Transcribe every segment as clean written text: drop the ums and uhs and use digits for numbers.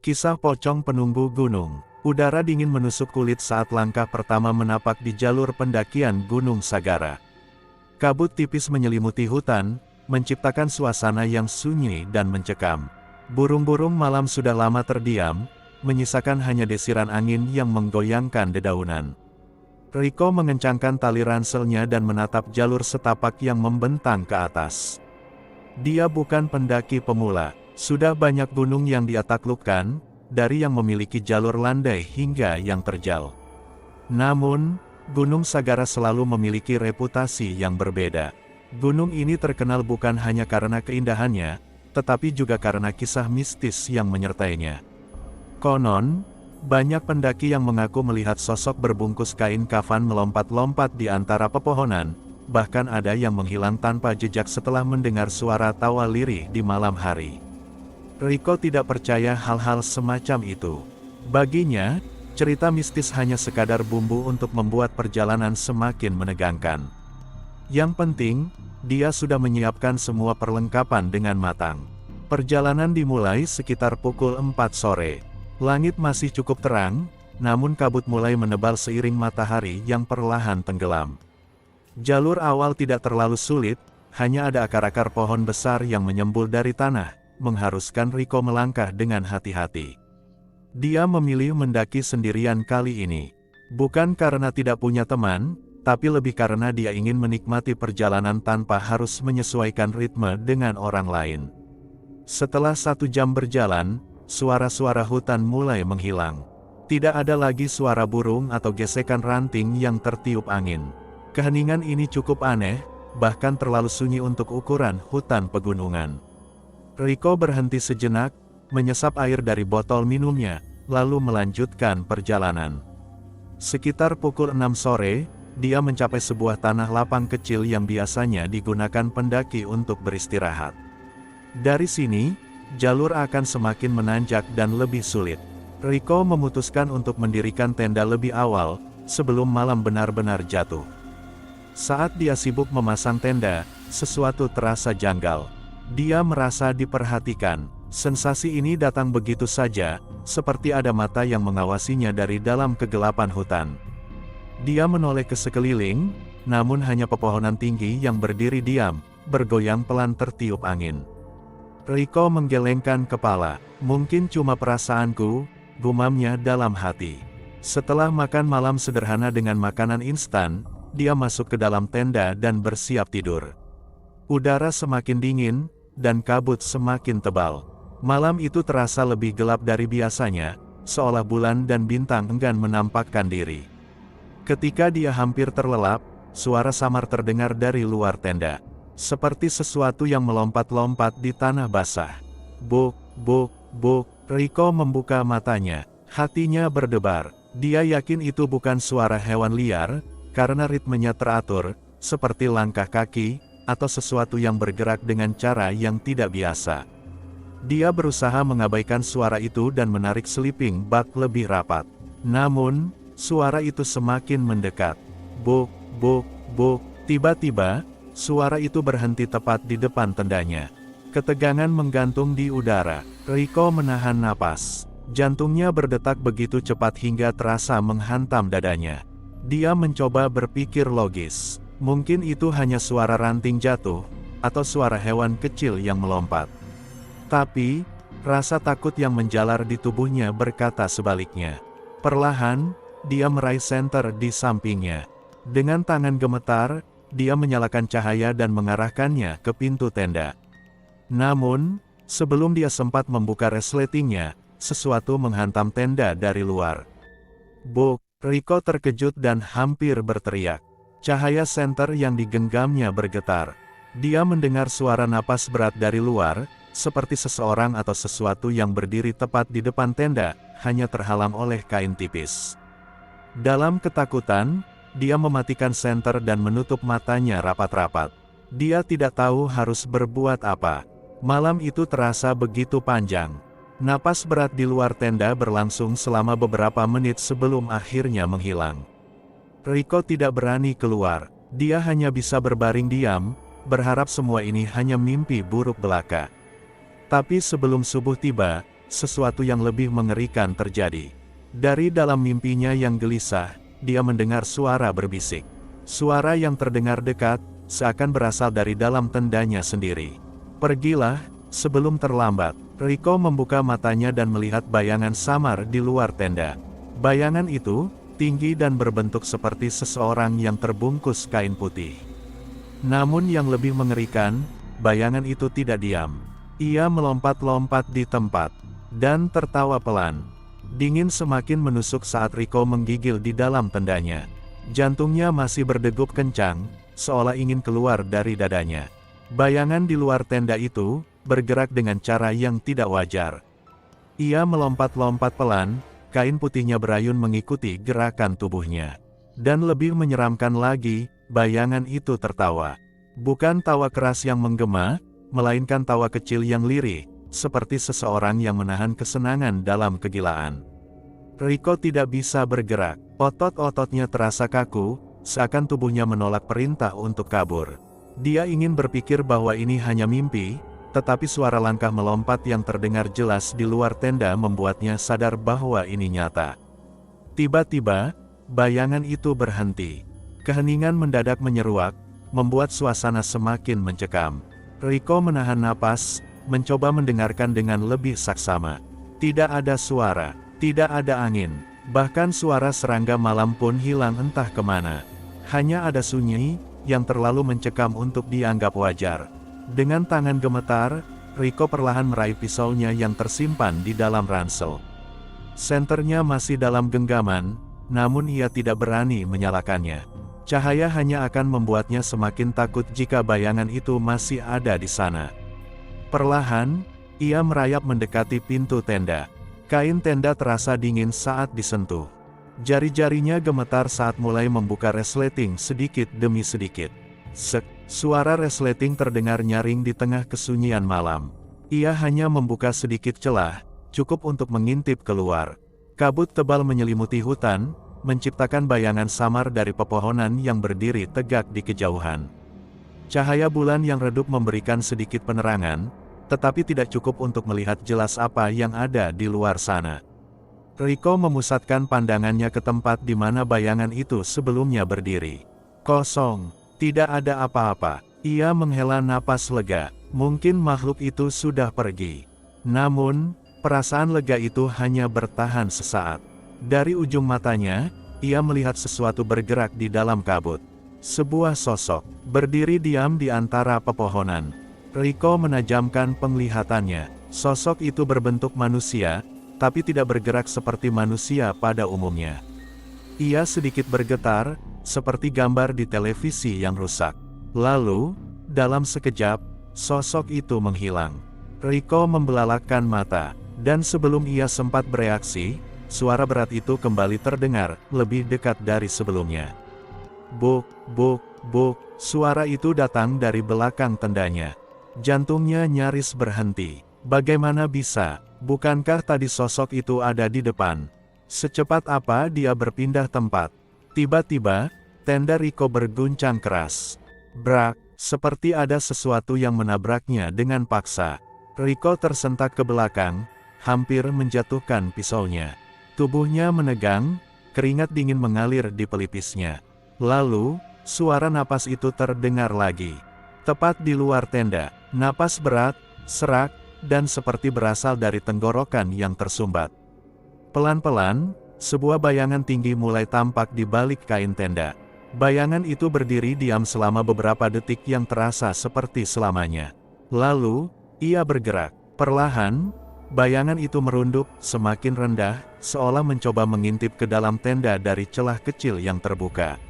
Kisah pocong penunggu gunung. Udara dingin menusuk kulit saat langkah pertama menapak di jalur pendakian Gunung Sagara. Kabut tipis menyelimuti hutan, menciptakan suasana yang sunyi dan mencekam. Burung-burung malam sudah lama terdiam, menyisakan hanya desiran angin yang menggoyangkan dedaunan. Riko mengencangkan tali ranselnya dan menatap jalur setapak yang membentang ke atas. Dia bukan pendaki pemula, sudah banyak gunung yang dia taklukkan, dari yang memiliki jalur landai hingga yang terjal. Namun, Gunung Sagara selalu memiliki reputasi yang berbeda. Gunung ini terkenal bukan hanya karena keindahannya, tetapi juga karena kisah mistis yang menyertainya. Konon, banyak pendaki yang mengaku melihat sosok berbungkus kain kafan melompat-lompat di antara pepohonan, bahkan ada yang menghilang tanpa jejak setelah mendengar suara tawa lirih di malam hari. Riko tidak percaya hal-hal semacam itu. Baginya, cerita mistis hanya sekadar bumbu untuk membuat perjalanan semakin menegangkan. Yang penting, dia sudah menyiapkan semua perlengkapan dengan matang. Perjalanan dimulai sekitar pukul 4 sore. Langit masih cukup terang, namun kabut mulai menebal seiring matahari yang perlahan tenggelam. Jalur awal tidak terlalu sulit, hanya ada akar-akar pohon besar yang menyembul dari tanah, mengharuskan Riko melangkah dengan hati-hati. Dia memilih mendaki sendirian kali ini. Bukan karena tidak punya teman, tapi lebih karena dia ingin menikmati perjalanan tanpa harus menyesuaikan ritme dengan orang lain. Setelah 1 jam berjalan, suara-suara hutan mulai menghilang. Tidak ada lagi suara burung atau gesekan ranting yang tertiup angin. Keheningan ini cukup aneh, bahkan terlalu sunyi untuk ukuran hutan pegunungan. Riko berhenti sejenak, menyesap air dari botol minumnya, lalu melanjutkan perjalanan. Sekitar pukul 6 sore, dia mencapai sebuah tanah lapang kecil yang biasanya digunakan pendaki untuk beristirahat. Dari sini, jalur akan semakin menanjak dan lebih sulit. Riko memutuskan untuk mendirikan tenda lebih awal, sebelum malam benar-benar jatuh. Saat dia sibuk memasang tenda, sesuatu terasa janggal. Dia merasa diperhatikan. Sensasi ini datang begitu saja, seperti ada mata yang mengawasinya dari dalam kegelapan hutan. Dia menoleh ke sekeliling, namun hanya pepohonan tinggi yang berdiri diam, bergoyang pelan tertiup angin. Riko menggelengkan kepala. Mungkin cuma perasaanku, gumamnya dalam hati. Setelah makan malam sederhana dengan makanan instan, dia masuk ke dalam tenda dan bersiap tidur. Udara semakin dingin, dan kabut semakin tebal. Malam itu terasa lebih gelap dari biasanya, seolah bulan dan bintang enggan menampakkan diri. Ketika dia hampir terlelap, suara samar terdengar dari luar tenda. Seperti sesuatu yang melompat-lompat di tanah basah. Buk, buk, buk. Riko membuka matanya. Hatinya berdebar. Dia yakin itu bukan suara hewan liar, karena ritmenya teratur, seperti langkah kaki, atau sesuatu yang bergerak dengan cara yang tidak biasa. Dia berusaha mengabaikan suara itu dan menarik sleeping bag lebih rapat. Namun, suara itu semakin mendekat. Buk, buk, buk. Tiba-tiba, suara itu berhenti tepat di depan tendanya. Ketegangan menggantung di udara. Riko menahan napas. Jantungnya berdetak begitu cepat hingga terasa menghantam dadanya. Dia mencoba berpikir logis. Mungkin itu hanya suara ranting jatuh, atau suara hewan kecil yang melompat. Tapi, rasa takut yang menjalar di tubuhnya berkata sebaliknya. Perlahan, dia meraih senter di sampingnya. Dengan tangan gemetar, dia menyalakan cahaya dan mengarahkannya ke pintu tenda. Namun, sebelum dia sempat membuka resletingnya, sesuatu menghantam tenda dari luar. Buk, Riko terkejut dan hampir berteriak. Cahaya senter yang digenggamnya bergetar. Dia mendengar suara napas berat dari luar, seperti seseorang atau sesuatu yang berdiri tepat di depan tenda, hanya terhalang oleh kain tipis. Dalam ketakutan, dia mematikan senter dan menutup matanya rapat-rapat. Dia tidak tahu harus berbuat apa. Malam itu terasa begitu panjang. Napas berat di luar tenda berlangsung selama beberapa menit sebelum akhirnya menghilang. Riko tidak berani keluar. Dia hanya bisa berbaring diam, berharap semua ini hanya mimpi buruk belaka. Tapi sebelum subuh tiba, sesuatu yang lebih mengerikan terjadi. Dari dalam mimpinya yang gelisah, dia mendengar suara berbisik. Suara yang terdengar dekat, seakan berasal dari dalam tendanya sendiri. "Pergilah, sebelum terlambat." Riko membuka matanya dan melihat bayangan samar di luar tenda. Bayangan itu tinggi dan berbentuk seperti seseorang yang terbungkus kain putih. Namun yang lebih mengerikan, bayangan itu tidak diam. Ia melompat-lompat di tempat, dan tertawa pelan. Dingin semakin menusuk saat Riko menggigil di dalam tendanya. Jantungnya masih berdegup kencang, seolah ingin keluar dari dadanya. Bayangan di luar tenda itu, bergerak dengan cara yang tidak wajar. Ia melompat-lompat pelan, kain putihnya berayun mengikuti gerakan tubuhnya. Dan lebih menyeramkan lagi, bayangan itu tertawa. Bukan tawa keras yang menggema, melainkan tawa kecil yang lirih, seperti seseorang yang menahan kesenangan dalam kegilaan. Riko tidak bisa bergerak, otot-ototnya terasa kaku, seakan tubuhnya menolak perintah untuk kabur. Dia ingin berpikir bahwa ini hanya mimpi, tetapi suara langkah melompat yang terdengar jelas di luar tenda membuatnya sadar bahwa ini nyata. Tiba-tiba, bayangan itu berhenti. Keheningan mendadak menyeruak, membuat suasana semakin mencekam. Riko menahan napas, mencoba mendengarkan dengan lebih saksama. Tidak ada suara, tidak ada angin, bahkan suara serangga malam pun hilang entah kemana. Hanya ada sunyi, yang terlalu mencekam untuk dianggap wajar. Dengan tangan gemetar, Riko perlahan meraih pisaunya yang tersimpan di dalam ransel. Senternya masih dalam genggaman, namun ia tidak berani menyalakannya. Cahaya hanya akan membuatnya semakin takut jika bayangan itu masih ada di sana. Perlahan, ia merayap mendekati pintu tenda. Kain tenda terasa dingin saat disentuh. Jari-jarinya gemetar saat mulai membuka resleting sedikit demi sedikit. Sek, suara resleting terdengar nyaring di tengah kesunyian malam. Ia hanya membuka sedikit celah, cukup untuk mengintip keluar. Kabut tebal menyelimuti hutan, menciptakan bayangan samar dari pepohonan yang berdiri tegak di kejauhan. Cahaya bulan yang redup memberikan sedikit penerangan, tetapi tidak cukup untuk melihat jelas apa yang ada di luar sana. Riko memusatkan pandangannya ke tempat di mana bayangan itu sebelumnya berdiri. Kosong, tidak ada apa-apa. Ia menghela napas lega, mungkin makhluk itu sudah pergi. Namun, perasaan lega itu hanya bertahan sesaat. Dari ujung matanya, ia melihat sesuatu bergerak di dalam kabut. Sebuah sosok, berdiri diam di antara pepohonan. Riko menajamkan penglihatannya. Sosok itu berbentuk manusia, tapi tidak bergerak seperti manusia pada umumnya. Ia sedikit bergetar, seperti gambar di televisi yang rusak. Lalu, dalam sekejap, sosok itu menghilang. Riko membelalakkan mata, dan sebelum ia sempat bereaksi, suara berat itu kembali terdengar, lebih dekat dari sebelumnya. Buk, buk, buk, suara itu datang dari belakang tendanya. Jantungnya nyaris berhenti. Bagaimana bisa? Bukankah tadi sosok itu ada di depan? Secepat apa dia berpindah tempat? Tiba-tiba, tenda Riko berguncang keras. Brak, seperti ada sesuatu yang menabraknya dengan paksa. Riko tersentak ke belakang, hampir menjatuhkan pisaunya. Tubuhnya menegang, keringat dingin mengalir di pelipisnya. Lalu, suara napas itu terdengar lagi. Tepat di luar tenda, napas berat, serak, dan seperti berasal dari tenggorokan yang tersumbat. Pelan-pelan, sebuah bayangan tinggi mulai tampak di balik kain tenda. Bayangan itu berdiri diam selama beberapa detik yang terasa seperti selamanya. Lalu, ia bergerak. Perlahan, bayangan itu merunduk, semakin rendah, seolah mencoba mengintip ke dalam tenda dari celah kecil yang terbuka.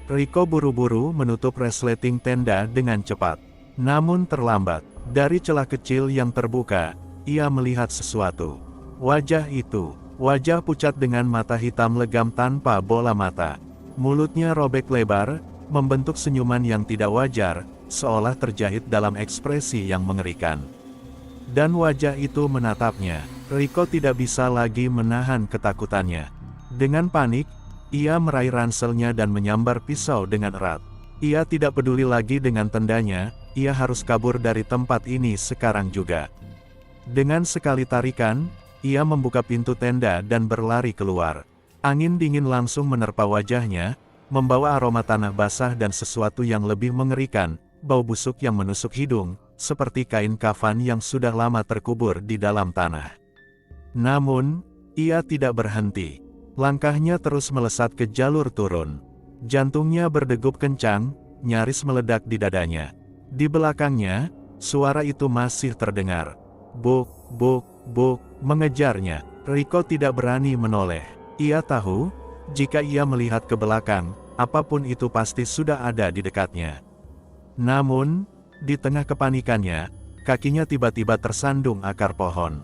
Riko buru-buru menutup resleting tenda dengan cepat. Namun terlambat. Dari celah kecil yang terbuka, ia melihat sesuatu. Wajah itu, wajah pucat dengan mata hitam legam tanpa bola mata. Mulutnya robek lebar, membentuk senyuman yang tidak wajar, seolah terjahit dalam ekspresi yang mengerikan. Dan wajah itu menatapnya. Riko tidak bisa lagi menahan ketakutannya. Dengan panik, ia meraih ranselnya dan menyambar pisau dengan erat. Ia tidak peduli lagi dengan tendanya, ia harus kabur dari tempat ini sekarang juga. Dengan sekali tarikan, ia membuka pintu tenda dan berlari keluar. Angin dingin langsung menerpa wajahnya, membawa aroma tanah basah dan sesuatu yang lebih mengerikan, bau busuk yang menusuk hidung, seperti kain kafan yang sudah lama terkubur di dalam tanah. Namun, ia tidak berhenti. Langkahnya terus melesat ke jalur turun. Jantungnya berdegup kencang, nyaris meledak di dadanya. Di belakangnya, suara itu masih terdengar. Buk, buk, buk, mengejarnya. Riko tidak berani menoleh. Ia tahu, jika ia melihat ke belakang, apapun itu pasti sudah ada di dekatnya. Namun, di tengah kepanikannya, kakinya tiba-tiba tersandung akar pohon.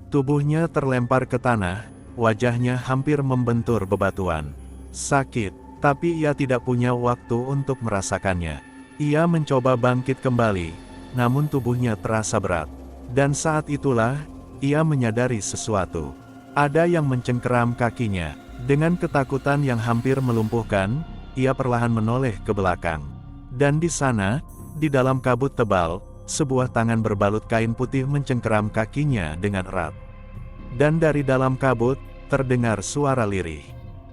Tubuhnya terlempar ke tanah, wajahnya hampir membentur bebatuan. Sakit, tapi ia tidak punya waktu untuk merasakannya. Ia mencoba bangkit kembali, namun tubuhnya terasa berat. Dan saat itulah, ia menyadari sesuatu. Ada yang mencengkeram kakinya. Dengan ketakutan yang hampir melumpuhkan, ia perlahan menoleh ke belakang. Dan di sana, di dalam kabut tebal, sebuah tangan berbalut kain putih mencengkeram kakinya dengan erat. Dan dari dalam kabut, terdengar suara lirih.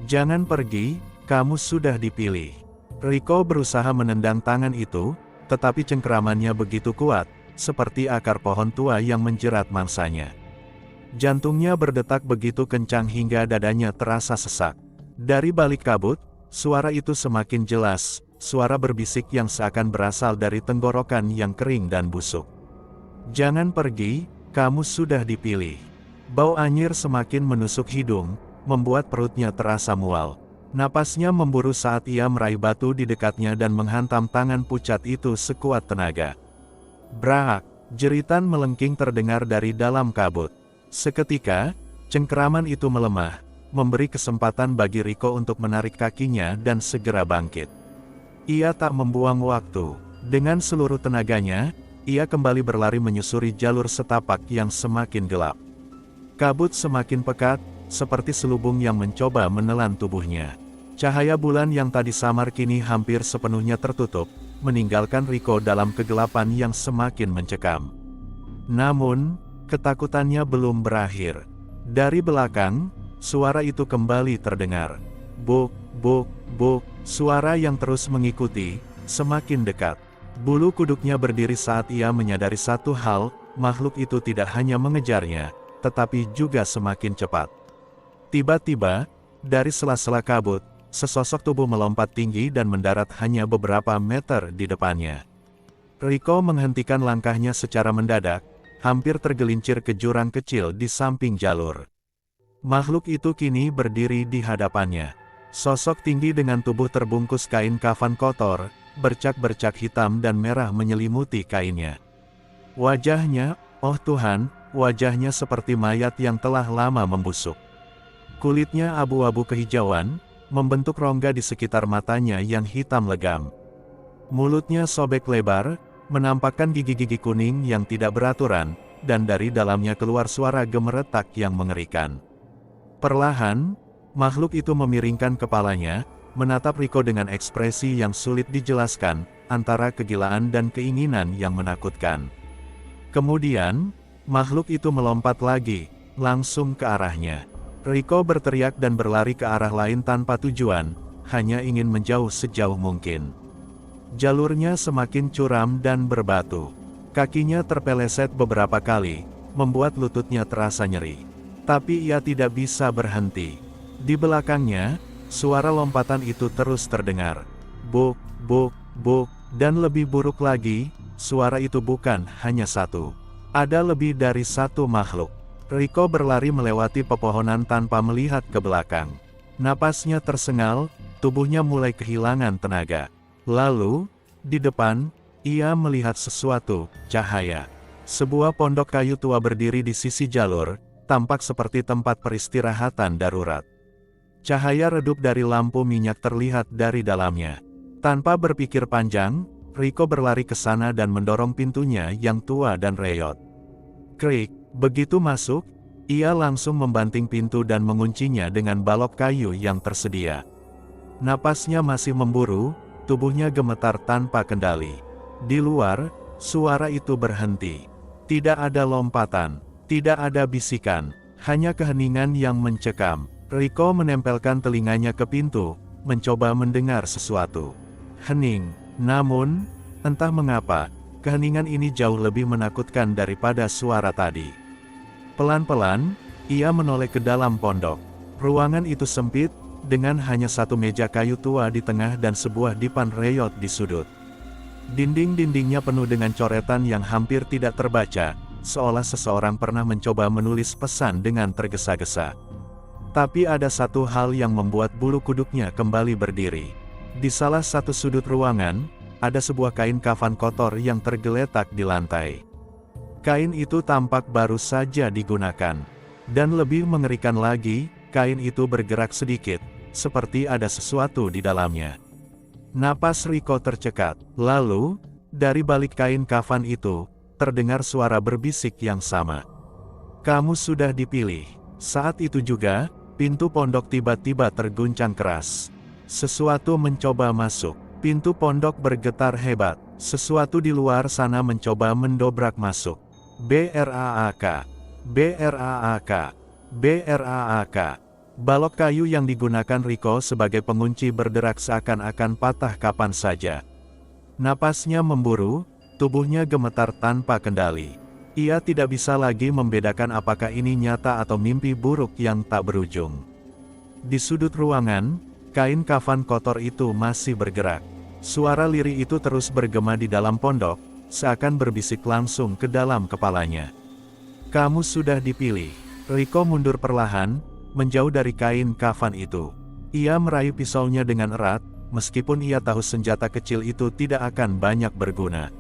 "Jangan pergi, kamu sudah dipilih." Riko berusaha menendang tangan itu, tetapi cengkeramannya begitu kuat, seperti akar pohon tua yang menjerat mangsanya. Jantungnya berdetak begitu kencang hingga dadanya terasa sesak. Dari balik kabut, suara itu semakin jelas, suara berbisik yang seakan berasal dari tenggorokan yang kering dan busuk. "Jangan pergi, kamu sudah dipilih." Bau anyir semakin menusuk hidung, membuat perutnya terasa mual. Napasnya memburu saat ia meraih batu di dekatnya dan menghantam tangan pucat itu sekuat tenaga. Brak! Jeritan melengking terdengar dari dalam kabut. Seketika, cengkeraman itu melemah, memberi kesempatan bagi Riko untuk menarik kakinya dan segera bangkit. Ia tak membuang waktu. Dengan seluruh tenaganya, ia kembali berlari menyusuri jalur setapak yang semakin gelap. Kabut semakin pekat, seperti selubung yang mencoba menelan tubuhnya. Cahaya bulan yang tadi samar kini hampir sepenuhnya tertutup, meninggalkan Riko dalam kegelapan yang semakin mencekam. Namun, ketakutannya belum berakhir. Dari belakang, suara itu kembali terdengar. Buk, buk, buk, suara yang terus mengikuti, semakin dekat. Bulu kuduknya berdiri saat ia menyadari satu hal, makhluk itu tidak hanya mengejarnya, tetapi juga semakin cepat. Tiba-tiba, dari sela-sela kabut, sesosok tubuh melompat tinggi dan mendarat hanya beberapa meter di depannya. Riko menghentikan langkahnya secara mendadak, hampir tergelincir ke jurang kecil di samping jalur. Makhluk itu kini berdiri di hadapannya. Sosok tinggi dengan tubuh terbungkus kain kafan kotor, bercak-bercak hitam dan merah menyelimuti kainnya. Wajahnya, oh Tuhan, wajahnya seperti mayat yang telah lama membusuk. Kulitnya abu-abu kehijauan, membentuk rongga di sekitar matanya yang hitam legam. Mulutnya sobek lebar, menampakkan gigi-gigi kuning yang tidak beraturan, dan dari dalamnya keluar suara gemeretak yang mengerikan. Perlahan, makhluk itu memiringkan kepalanya, menatap Riko dengan ekspresi yang sulit dijelaskan, antara kegilaan dan keinginan yang menakutkan. Kemudian, makhluk itu melompat lagi, langsung ke arahnya. Riko berteriak dan berlari ke arah lain tanpa tujuan, hanya ingin menjauh sejauh mungkin. Jalurnya semakin curam dan berbatu. Kakinya terpeleset beberapa kali, membuat lututnya terasa nyeri. Tapi ia tidak bisa berhenti. Di belakangnya, suara lompatan itu terus terdengar. Buk, buk, buk, dan lebih buruk lagi, suara itu bukan hanya satu. Ada lebih dari satu makhluk. Riko berlari melewati pepohonan tanpa melihat ke belakang. Napasnya tersengal, tubuhnya mulai kehilangan tenaga. Lalu, di depan, ia melihat sesuatu, cahaya. Sebuah pondok kayu tua berdiri di sisi jalur, tampak seperti tempat peristirahatan darurat. Cahaya redup dari lampu minyak terlihat dari dalamnya. Tanpa berpikir panjang, Riko berlari ke sana dan mendorong pintunya yang tua dan reyot. Krik, begitu masuk, ia langsung membanting pintu dan menguncinya dengan balok kayu yang tersedia. Napasnya masih memburu, tubuhnya gemetar tanpa kendali. Di luar, suara itu berhenti. Tidak ada lompatan, tidak ada bisikan, hanya keheningan yang mencekam. Riko menempelkan telinganya ke pintu, mencoba mendengar sesuatu. Hening, namun, entah mengapa, keheningan ini jauh lebih menakutkan daripada suara tadi. Pelan-pelan, ia menoleh ke dalam pondok. Ruangan itu sempit, dengan hanya satu meja kayu tua di tengah dan sebuah dipan reyot di sudut. Dinding-dindingnya penuh dengan coretan yang hampir tidak terbaca, seolah seseorang pernah mencoba menulis pesan dengan tergesa-gesa. Tapi ada satu hal yang membuat bulu kuduknya kembali berdiri. Di salah satu sudut ruangan, ada sebuah kain kafan kotor yang tergeletak di lantai. Kain itu tampak baru saja digunakan. Dan lebih mengerikan lagi, kain itu bergerak sedikit, seperti ada sesuatu di dalamnya. Napas Riko tercekat. Lalu, dari balik kain kafan itu, terdengar suara berbisik yang sama. "Kamu sudah dipilih." Saat itu juga, pintu pondok tiba-tiba terguncang keras. Sesuatu mencoba masuk. Pintu pondok bergetar hebat. Sesuatu di luar sana mencoba mendobrak masuk. BRAAK. BRAAK. BRAAK. Balok kayu yang digunakan Riko sebagai pengunci berderak seakan-akan patah kapan saja. Napasnya memburu, tubuhnya gemetar tanpa kendali. Ia tidak bisa lagi membedakan apakah ini nyata atau mimpi buruk yang tak berujung. Di sudut ruangan, kain kafan kotor itu masih bergerak. Suara lirih itu terus bergema di dalam pondok, seakan berbisik langsung ke dalam kepalanya. "Kamu sudah dipilih." Riko mundur perlahan, menjauh dari kain kafan itu. Ia meraih pisaunya dengan erat, meskipun ia tahu senjata kecil itu tidak akan banyak berguna.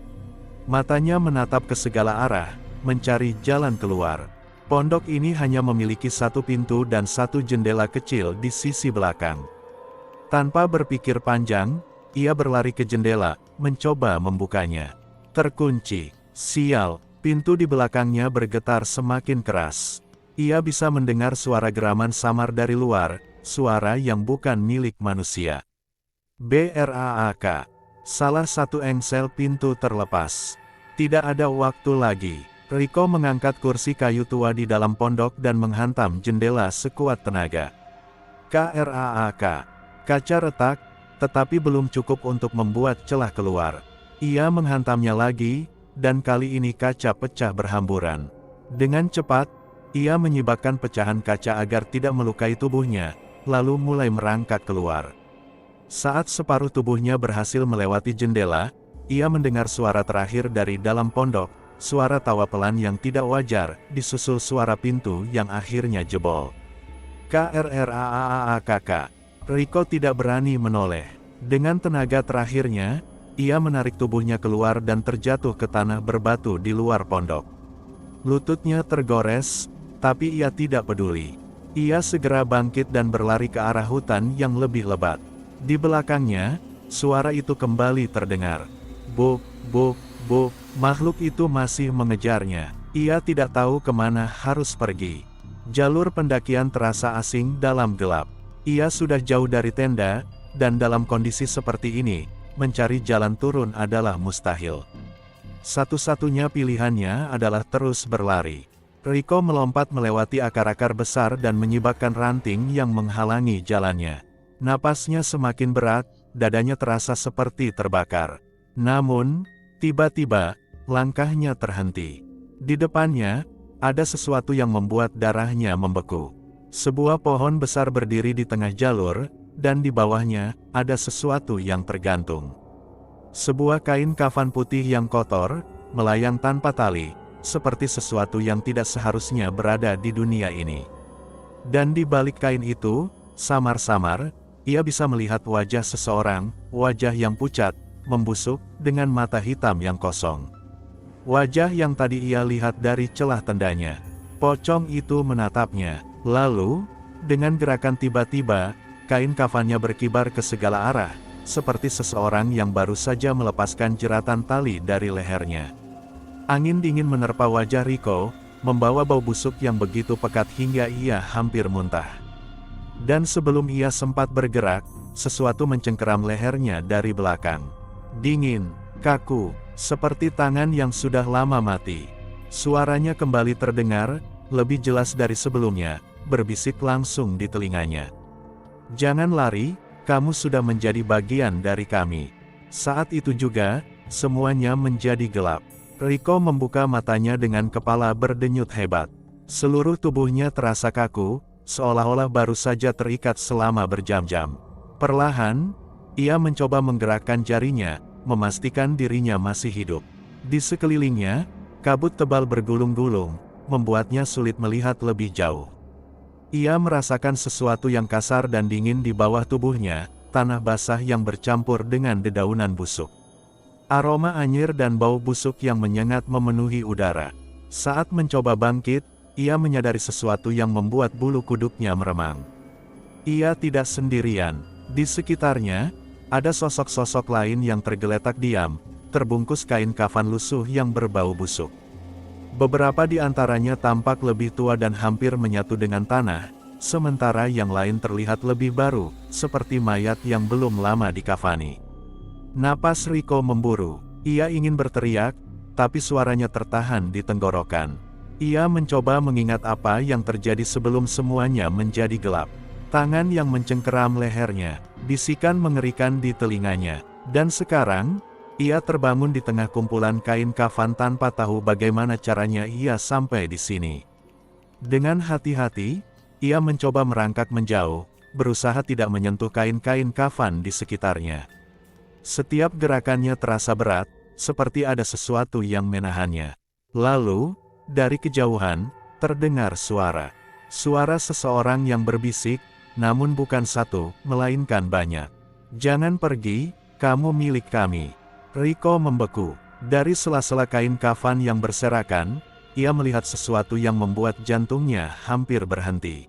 Matanya menatap ke segala arah, mencari jalan keluar. Pondok ini hanya memiliki satu pintu dan satu jendela kecil di sisi belakang. Tanpa berpikir panjang, ia berlari ke jendela, mencoba membukanya. Terkunci. Sial, pintu di belakangnya bergetar semakin keras. Ia bisa mendengar suara geraman samar dari luar, suara yang bukan milik manusia. BRAAK. Salah satu engsel pintu terlepas. Tidak ada waktu lagi. Riko mengangkat kursi kayu tua di dalam pondok dan menghantam jendela sekuat tenaga. KRAAK. Kaca retak, tetapi belum cukup untuk membuat celah keluar. Ia menghantamnya lagi, dan kali ini kaca pecah berhamburan. Dengan cepat, ia menyibakkan pecahan kaca agar tidak melukai tubuhnya, lalu mulai merangkak keluar. Saat separuh tubuhnya berhasil melewati jendela, ia mendengar suara terakhir dari dalam pondok, suara tawa pelan yang tidak wajar, disusul suara pintu yang akhirnya jebol. KRRAAAKK. Riko tidak berani menoleh. Dengan tenaga terakhirnya, ia menarik tubuhnya keluar dan terjatuh ke tanah berbatu di luar pondok. Lututnya tergores, tapi ia tidak peduli. Ia segera bangkit dan berlari ke arah hutan yang lebih lebat. Di belakangnya, suara itu kembali terdengar. Buk, buk, buk. Makhluk itu masih mengejarnya. Ia tidak tahu kemana harus pergi. Jalur pendakian terasa asing dalam gelap. Ia sudah jauh dari tenda, dan dalam kondisi seperti ini, mencari jalan turun adalah mustahil. Satu-satunya pilihannya adalah terus berlari. Riko melompat melewati akar-akar besar dan menyibakkan ranting yang menghalangi jalannya. Napasnya semakin berat, dadanya terasa seperti terbakar. Namun, tiba-tiba, langkahnya terhenti. Di depannya, ada sesuatu yang membuat darahnya membeku. Sebuah pohon besar berdiri di tengah jalur, dan di bawahnya, ada sesuatu yang tergantung. Sebuah kain kafan putih yang kotor, melayang tanpa tali, seperti sesuatu yang tidak seharusnya berada di dunia ini. Dan di balik kain itu, samar-samar, ia bisa melihat wajah seseorang, wajah yang pucat, membusuk, dengan mata hitam yang kosong. Wajah yang tadi ia lihat dari celah tendanya. Pocong itu menatapnya. Lalu, dengan gerakan tiba-tiba, kain kafannya berkibar ke segala arah, seperti seseorang yang baru saja melepaskan jeratan tali dari lehernya. Angin dingin menerpa wajah Riko, membawa bau busuk yang begitu pekat hingga ia hampir muntah. Dan sebelum ia sempat bergerak, sesuatu mencengkeram lehernya dari belakang. Dingin, kaku, seperti tangan yang sudah lama mati. Suaranya kembali terdengar, lebih jelas dari sebelumnya, berbisik langsung di telinganya. "Jangan lari, kamu sudah menjadi bagian dari kami." Saat itu juga, semuanya menjadi gelap. Riko membuka matanya dengan kepala berdenyut hebat. Seluruh tubuhnya terasa kaku, seolah-olah baru saja terikat selama berjam-jam. Perlahan, ia mencoba menggerakkan jarinya, memastikan dirinya masih hidup. Di sekelilingnya, kabut tebal bergulung-gulung, membuatnya sulit melihat lebih jauh. Ia merasakan sesuatu yang kasar dan dingin di bawah tubuhnya, tanah basah yang bercampur dengan dedaunan busuk. Aroma anyir dan bau busuk yang menyengat memenuhi udara. Saat mencoba bangkit, ia menyadari sesuatu yang membuat bulu kuduknya meremang. Ia tidak sendirian. Di sekitarnya, ada sosok-sosok lain yang tergeletak diam, terbungkus kain kafan lusuh yang berbau busuk. Beberapa di antaranya tampak lebih tua dan hampir menyatu dengan tanah, sementara yang lain terlihat lebih baru, seperti mayat yang belum lama dikafani. Napas Riko memburu. Ia ingin berteriak, tapi suaranya tertahan di tenggorokan. Ia mencoba mengingat apa yang terjadi sebelum semuanya menjadi gelap. Tangan yang mencengkeram lehernya, bisikan mengerikan di telinganya. Dan sekarang, ia terbangun di tengah kumpulan kain kafan tanpa tahu bagaimana caranya ia sampai di sini. Dengan hati-hati, ia mencoba merangkak menjauh, berusaha tidak menyentuh kain-kain kafan di sekitarnya. Setiap gerakannya terasa berat, seperti ada sesuatu yang menahannya. Lalu, dari kejauhan, terdengar suara. Suara seseorang yang berbisik, namun bukan satu, melainkan banyak. "Jangan pergi, kamu milik kami." Riko membeku. Dari sela-sela kain kafan yang berserakan, ia melihat sesuatu yang membuat jantungnya hampir berhenti.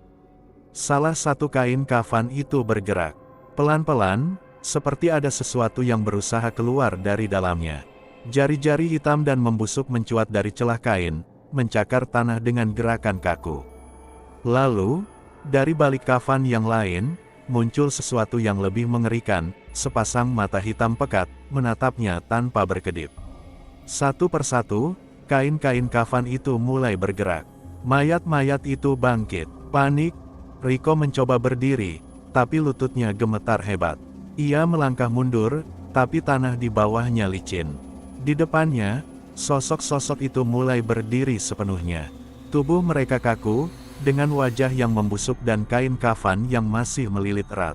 Salah satu kain kafan itu bergerak. Pelan-pelan, seperti ada sesuatu yang berusaha keluar dari dalamnya. Jari-jari hitam dan membusuk mencuat dari celah kain, mencakar tanah dengan gerakan kaku. Lalu, dari balik kafan yang lain, muncul sesuatu yang lebih mengerikan, sepasang mata hitam pekat, menatapnya tanpa berkedip. Satu persatu, kain-kain kafan itu mulai bergerak. Mayat-mayat itu bangkit. Panik, Riko mencoba berdiri, tapi lututnya gemetar hebat. Ia melangkah mundur, tapi tanah di bawahnya licin. Di depannya, sosok-sosok itu mulai berdiri sepenuhnya. Tubuh mereka kaku, dengan wajah yang membusuk dan kain kafan yang masih melilit erat.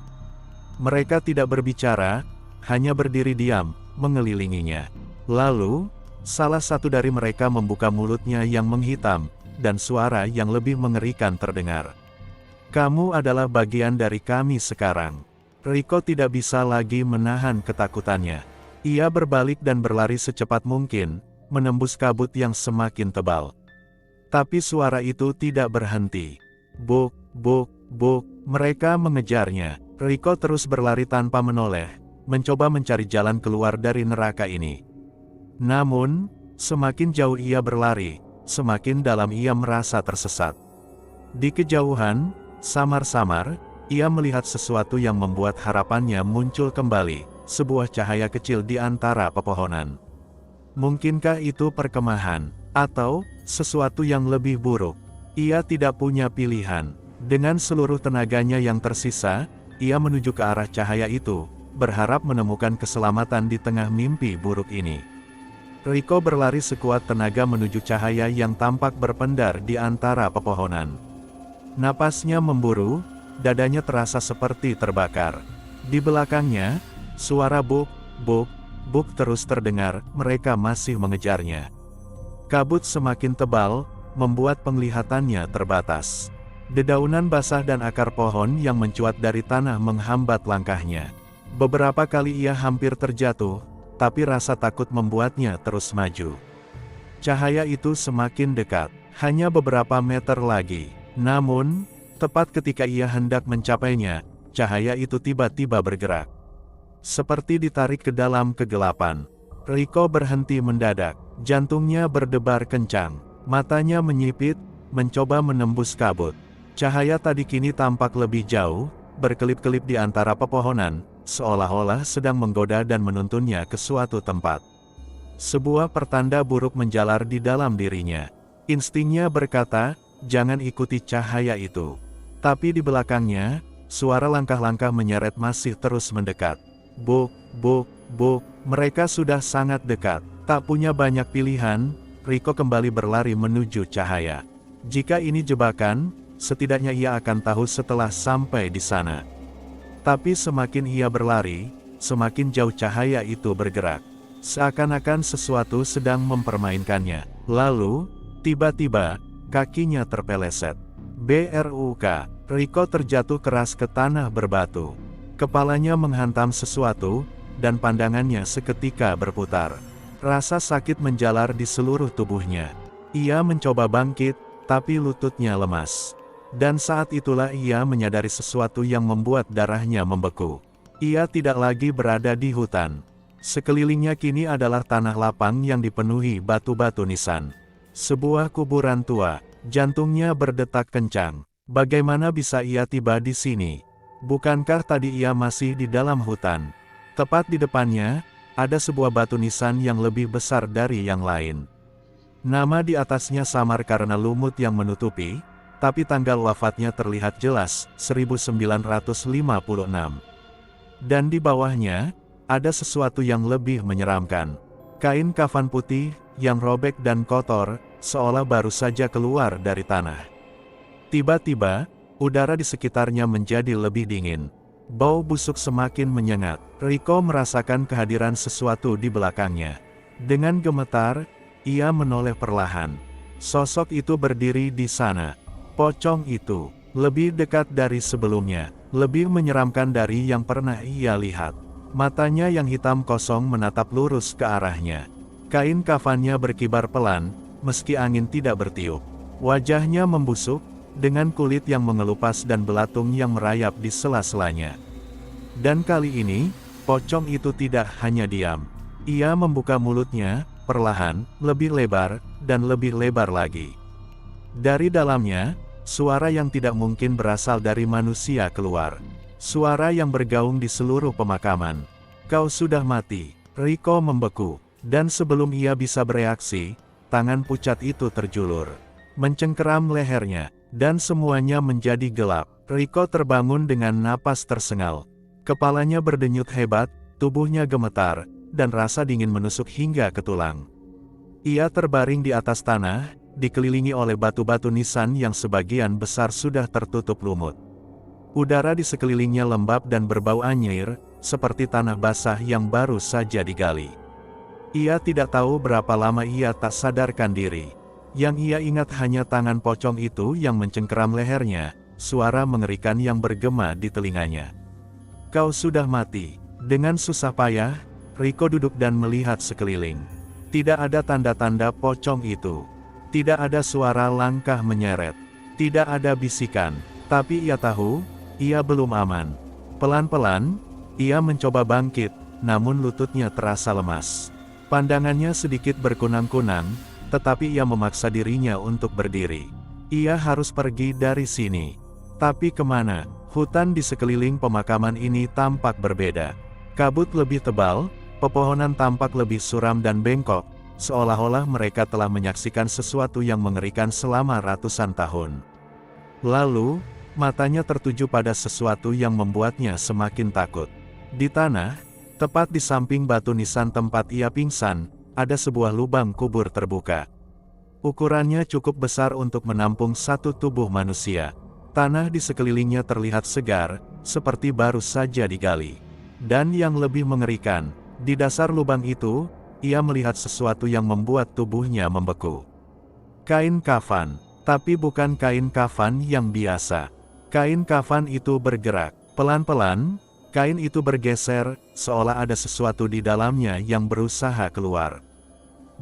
Mereka tidak berbicara, hanya berdiri diam, mengelilinginya. Lalu, salah satu dari mereka membuka mulutnya yang menghitam, dan suara yang lebih mengerikan terdengar. "Kamu adalah bagian dari kami sekarang." Riko tidak bisa lagi menahan ketakutannya. Ia berbalik dan berlari secepat mungkin, menembus kabut yang semakin tebal. Tapi suara itu tidak berhenti. Buk, buk, buk, mereka mengejarnya. Riko terus berlari tanpa menoleh, mencoba mencari jalan keluar dari neraka ini. Namun, semakin jauh ia berlari, semakin dalam ia merasa tersesat. Di kejauhan, samar-samar, ia melihat sesuatu yang membuat harapannya muncul kembali, sebuah cahaya kecil di antara pepohonan. Mungkinkah itu perkemahan, atau sesuatu yang lebih buruk? Ia tidak punya pilihan. Dengan seluruh tenaganya yang tersisa, ia menuju ke arah cahaya itu, berharap menemukan keselamatan di tengah mimpi buruk ini. Riko berlari sekuat tenaga menuju cahaya yang tampak berpendar di antara pepohonan. Napasnya memburu, dadanya terasa seperti terbakar. Di belakangnya, suara buk, buk, buk terus terdengar, mereka masih mengejarnya. Kabut semakin tebal, membuat penglihatannya terbatas. Dedaunan basah dan akar pohon yang mencuat dari tanah menghambat langkahnya. Beberapa kali ia hampir terjatuh, tapi rasa takut membuatnya terus maju. Cahaya itu semakin dekat, hanya beberapa meter lagi. Namun, tepat ketika ia hendak mencapainya, cahaya itu tiba-tiba bergerak. Seperti ditarik ke dalam kegelapan. Riko berhenti mendadak, jantungnya berdebar kencang, matanya menyipit, mencoba menembus kabut. Cahaya tadi kini tampak lebih jauh, berkelip-kelip di antara pepohonan, seolah-olah sedang menggoda dan menuntunnya ke suatu tempat. Sebuah pertanda buruk menjalar di dalam dirinya. Instingnya berkata, jangan ikuti cahaya itu. Tapi di belakangnya, suara langkah-langkah menyeret masih terus mendekat. Buk, buk, buk, mereka sudah sangat dekat. Tak punya banyak pilihan, Rico kembali berlari menuju cahaya. Jika ini jebakan, setidaknya ia akan tahu setelah sampai di sana. Tapi semakin ia berlari, semakin jauh cahaya itu bergerak. Seakan-akan sesuatu sedang mempermainkannya. Lalu, tiba-tiba, kakinya terpeleset. Bruk, Rico terjatuh keras ke tanah berbatu. Kepalanya menghantam sesuatu, dan pandangannya seketika berputar. Rasa sakit menjalar di seluruh tubuhnya. Ia mencoba bangkit, tapi lututnya lemas. Dan saat itulah ia menyadari sesuatu yang membuat darahnya membeku. Ia tidak lagi berada di hutan. Sekelilingnya kini adalah tanah lapang yang dipenuhi batu-batu nisan. Sebuah kuburan tua, jantungnya berdetak kencang. Bagaimana bisa ia tiba di sini? Bukankah tadi ia masih di dalam hutan? Tepat di depannya, ada sebuah batu nisan yang lebih besar dari yang lain. Nama di atasnya samar karena lumut yang menutupi, tapi tanggal wafatnya terlihat jelas, 1956. Dan di bawahnya, ada sesuatu yang lebih menyeramkan. Kain kafan putih, yang robek dan kotor, seolah baru saja keluar dari tanah. Tiba-tiba, udara di sekitarnya menjadi lebih dingin. Bau busuk semakin menyengat. Rico merasakan kehadiran sesuatu di belakangnya. Dengan gemetar, ia menoleh perlahan. Sosok itu berdiri di sana. Pocong itu, lebih dekat dari sebelumnya, lebih menyeramkan dari yang pernah ia lihat. Matanya yang hitam kosong menatap lurus ke arahnya. Kain kafannya berkibar pelan, meski angin tidak bertiup. Wajahnya membusuk, dengan kulit yang mengelupas dan belatung yang merayap di sela-selanya. Dan kali ini, pocong itu tidak hanya diam. Ia membuka mulutnya, perlahan, lebih lebar, dan lebih lebar lagi. Dari dalamnya, suara yang tidak mungkin berasal dari manusia keluar. Suara yang bergaung di seluruh pemakaman. Kau sudah mati. Rico membeku. Dan sebelum ia bisa bereaksi, tangan pucat itu terjulur. Mencengkeram lehernya. Dan semuanya menjadi gelap. Rico terbangun dengan napas tersengal. Kepalanya berdenyut hebat, tubuhnya gemetar, dan rasa dingin menusuk hingga ke tulang. Ia terbaring di atas tanah, dikelilingi oleh batu-batu nisan yang sebagian besar sudah tertutup lumut. Udara di sekelilingnya lembab dan berbau anyir, seperti tanah basah yang baru saja digali. Ia tidak tahu berapa lama ia tak sadarkan diri. Yang ia ingat hanya tangan pocong itu yang mencengkeram lehernya, suara mengerikan yang bergema di telinganya. Kau sudah mati. Dengan susah payah, Rico duduk dan melihat sekeliling. Tidak ada tanda-tanda pocong itu. Tidak ada suara langkah menyeret. Tidak ada bisikan. Tapi ia tahu, ia belum aman. Pelan-pelan, ia mencoba bangkit, namun lututnya terasa lemas. Pandangannya sedikit berkunang-kunang, tetapi ia memaksa dirinya untuk berdiri. Ia harus pergi dari sini. Tapi kemana? Hutan di sekeliling pemakaman ini tampak berbeda. Kabut lebih tebal, pepohonan tampak lebih suram dan bengkok, seolah-olah mereka telah menyaksikan sesuatu yang mengerikan selama ratusan tahun. Lalu, matanya tertuju pada sesuatu yang membuatnya semakin takut. Di tanah, tepat di samping batu nisan tempat ia pingsan, ada sebuah lubang kubur terbuka. Ukurannya cukup besar untuk menampung satu tubuh manusia. Tanah di sekelilingnya terlihat segar, seperti baru saja digali. Dan yang lebih mengerikan, di dasar lubang itu, ia melihat sesuatu yang membuat tubuhnya membeku. Kain kafan, tapi bukan kain kafan yang biasa. Kain kafan itu bergerak. Pelan-pelan, kain itu bergeser, seolah ada sesuatu di dalamnya yang berusaha keluar.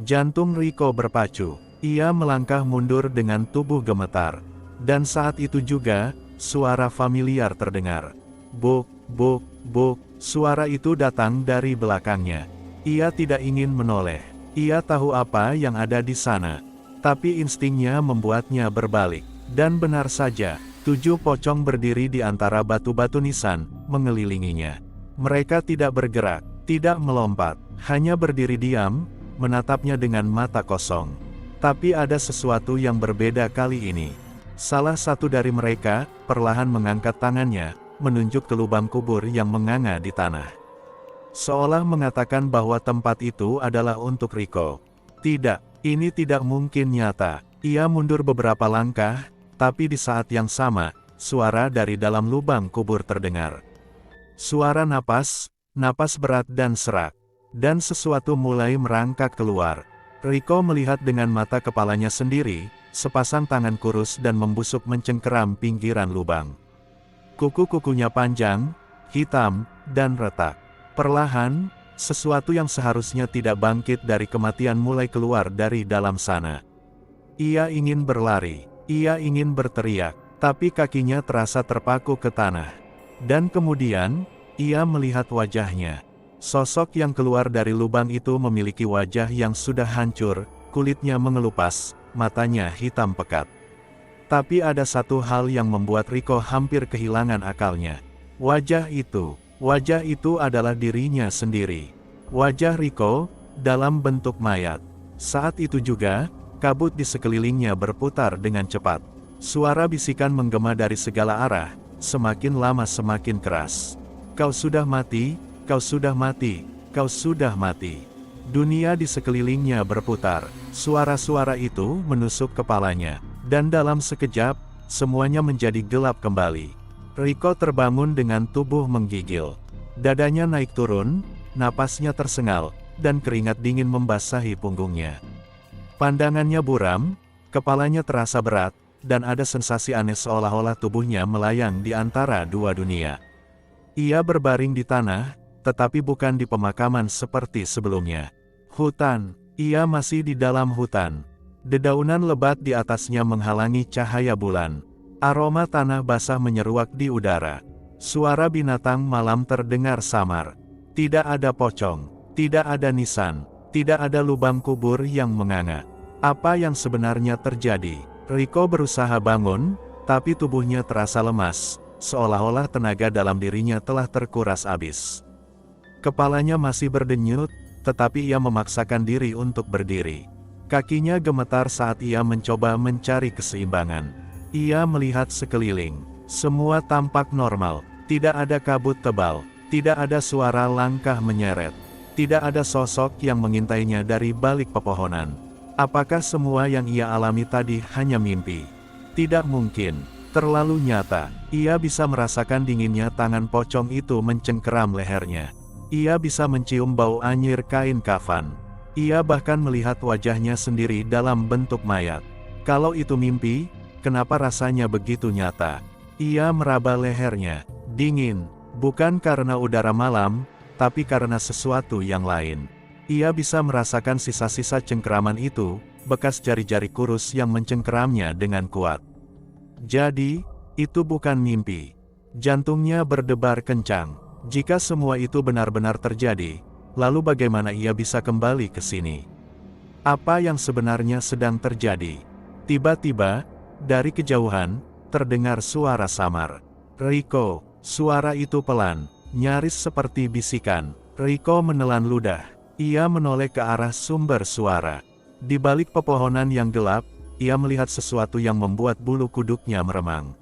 Jantung Rico berpacu. Ia melangkah mundur dengan tubuh gemetar. Dan saat itu juga, suara familiar terdengar. Buk, buk, buk. Suara itu datang dari belakangnya. Ia tidak ingin menoleh. Ia tahu apa yang ada di sana. Tapi instingnya membuatnya berbalik. Dan benar saja, 7 pocong berdiri di antara batu-batu nisan, mengelilinginya. Mereka tidak bergerak, tidak melompat, hanya berdiri diam, menatapnya dengan mata kosong. Tapi ada sesuatu yang berbeda kali ini. Salah satu dari mereka, perlahan mengangkat tangannya, menunjuk ke lubang kubur yang menganga di tanah. Seolah mengatakan bahwa tempat itu adalah untuk Riko. Tidak, ini tidak mungkin nyata. Ia mundur beberapa langkah, tapi di saat yang sama, suara dari dalam lubang kubur terdengar. Suara napas berat dan serak. Dan sesuatu mulai merangkak keluar. Riko melihat dengan mata kepalanya sendiri, sepasang tangan kurus dan membusuk mencengkeram pinggiran lubang. Kuku-kukunya panjang, hitam, dan retak. Perlahan, sesuatu yang seharusnya tidak bangkit dari kematian mulai keluar dari dalam sana. Ia ingin berlari, ia ingin berteriak, tapi kakinya terasa terpaku ke tanah. Dan kemudian, ia melihat wajahnya. Sosok yang keluar dari lubang itu memiliki wajah yang sudah hancur, kulitnya mengelupas, matanya hitam pekat. Tapi ada satu hal yang membuat Riko hampir kehilangan akalnya. Wajah itu adalah dirinya sendiri. Wajah Riko, dalam bentuk mayat. Saat itu juga, kabut di sekelilingnya berputar dengan cepat. Suara bisikan menggema dari segala arah, semakin lama semakin keras. Kau sudah mati, kau sudah mati, kau sudah mati. Dunia di sekelilingnya berputar, suara-suara itu menusuk kepalanya, dan dalam sekejap, semuanya menjadi gelap kembali. Riko terbangun dengan tubuh menggigil. Dadanya naik turun, napasnya tersengal, dan keringat dingin membasahi punggungnya. Pandangannya buram, kepalanya terasa berat, dan ada sensasi aneh seolah-olah tubuhnya melayang di antara dua dunia. Ia berbaring di tanah, tetapi bukan di pemakaman seperti sebelumnya. Hutan, ia masih di dalam hutan. Dedaunan lebat di atasnya menghalangi cahaya bulan. Aroma tanah basah menyeruak di udara. Suara binatang malam terdengar samar. Tidak ada pocong, tidak ada nisan, tidak ada lubang kubur yang menganga. Apa yang sebenarnya terjadi? Riko berusaha bangun, tapi tubuhnya terasa lemas, seolah-olah tenaga dalam dirinya telah terkuras habis. Kepalanya masih berdenyut, tetapi ia memaksakan diri untuk berdiri. Kakinya gemetar saat ia mencoba mencari keseimbangan. Ia melihat sekeliling. Semua tampak normal. Tidak ada kabut tebal. Tidak ada suara langkah menyeret. Tidak ada sosok yang mengintainya dari balik pepohonan. Apakah semua yang ia alami tadi hanya mimpi? Tidak mungkin. Terlalu nyata. Ia bisa merasakan dinginnya tangan pocong itu mencengkeram lehernya. Ia bisa mencium bau anyir kain kafan. Ia bahkan melihat wajahnya sendiri dalam bentuk mayat. Kalau itu mimpi, kenapa rasanya begitu nyata? Ia meraba lehernya. Dingin, bukan karena udara malam, tapi karena sesuatu yang lain. Ia bisa merasakan sisa-sisa cengkeraman itu, bekas jari-jari kurus yang mencengkeramnya dengan kuat. Jadi, itu bukan mimpi. Jantungnya berdebar kencang. Jika semua itu benar-benar terjadi, lalu bagaimana ia bisa kembali ke sini? Apa yang sebenarnya sedang terjadi? Tiba-tiba, dari kejauhan, terdengar suara samar. Riko, suara itu pelan, nyaris seperti bisikan. Riko menelan ludah. Ia menoleh ke arah sumber suara. Di balik pepohonan yang gelap, ia melihat sesuatu yang membuat bulu kuduknya meremang.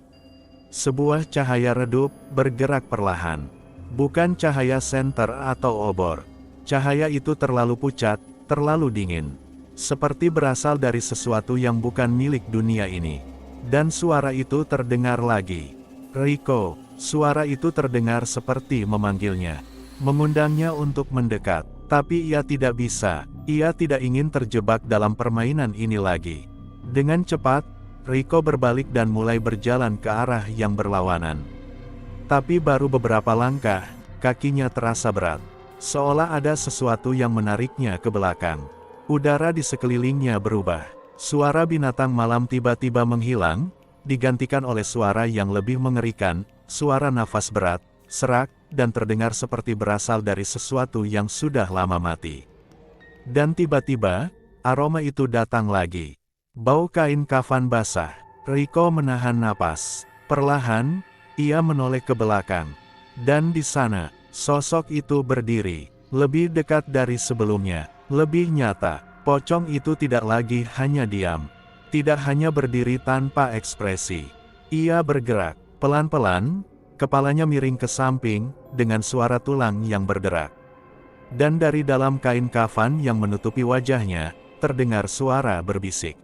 Sebuah cahaya redup, bergerak perlahan. Bukan cahaya senter atau obor. Cahaya itu terlalu pucat, terlalu dingin. Seperti berasal dari sesuatu yang bukan milik dunia ini. Dan suara itu terdengar lagi. Riko, suara itu terdengar seperti memanggilnya. Mengundangnya untuk mendekat. Tapi ia tidak bisa. Ia tidak ingin terjebak dalam permainan ini lagi. Dengan cepat, Riko berbalik dan mulai berjalan ke arah yang berlawanan. Tapi baru beberapa langkah, kakinya terasa berat. Seolah ada sesuatu yang menariknya ke belakang. Udara di sekelilingnya berubah. Suara binatang malam tiba-tiba menghilang, digantikan oleh suara yang lebih mengerikan, suara nafas berat, serak, dan terdengar seperti berasal dari sesuatu yang sudah lama mati. Dan tiba-tiba, aroma itu datang lagi. Bau kain kafan basah. Riko menahan napas. Perlahan, ia menoleh ke belakang. Dan di sana, sosok itu berdiri, lebih dekat dari sebelumnya. Lebih nyata, pocong itu tidak lagi hanya diam. Tidak hanya berdiri tanpa ekspresi. Ia bergerak, pelan-pelan, kepalanya miring ke samping, dengan suara tulang yang berderak. Dan dari dalam kain kafan yang menutupi wajahnya, terdengar suara berbisik.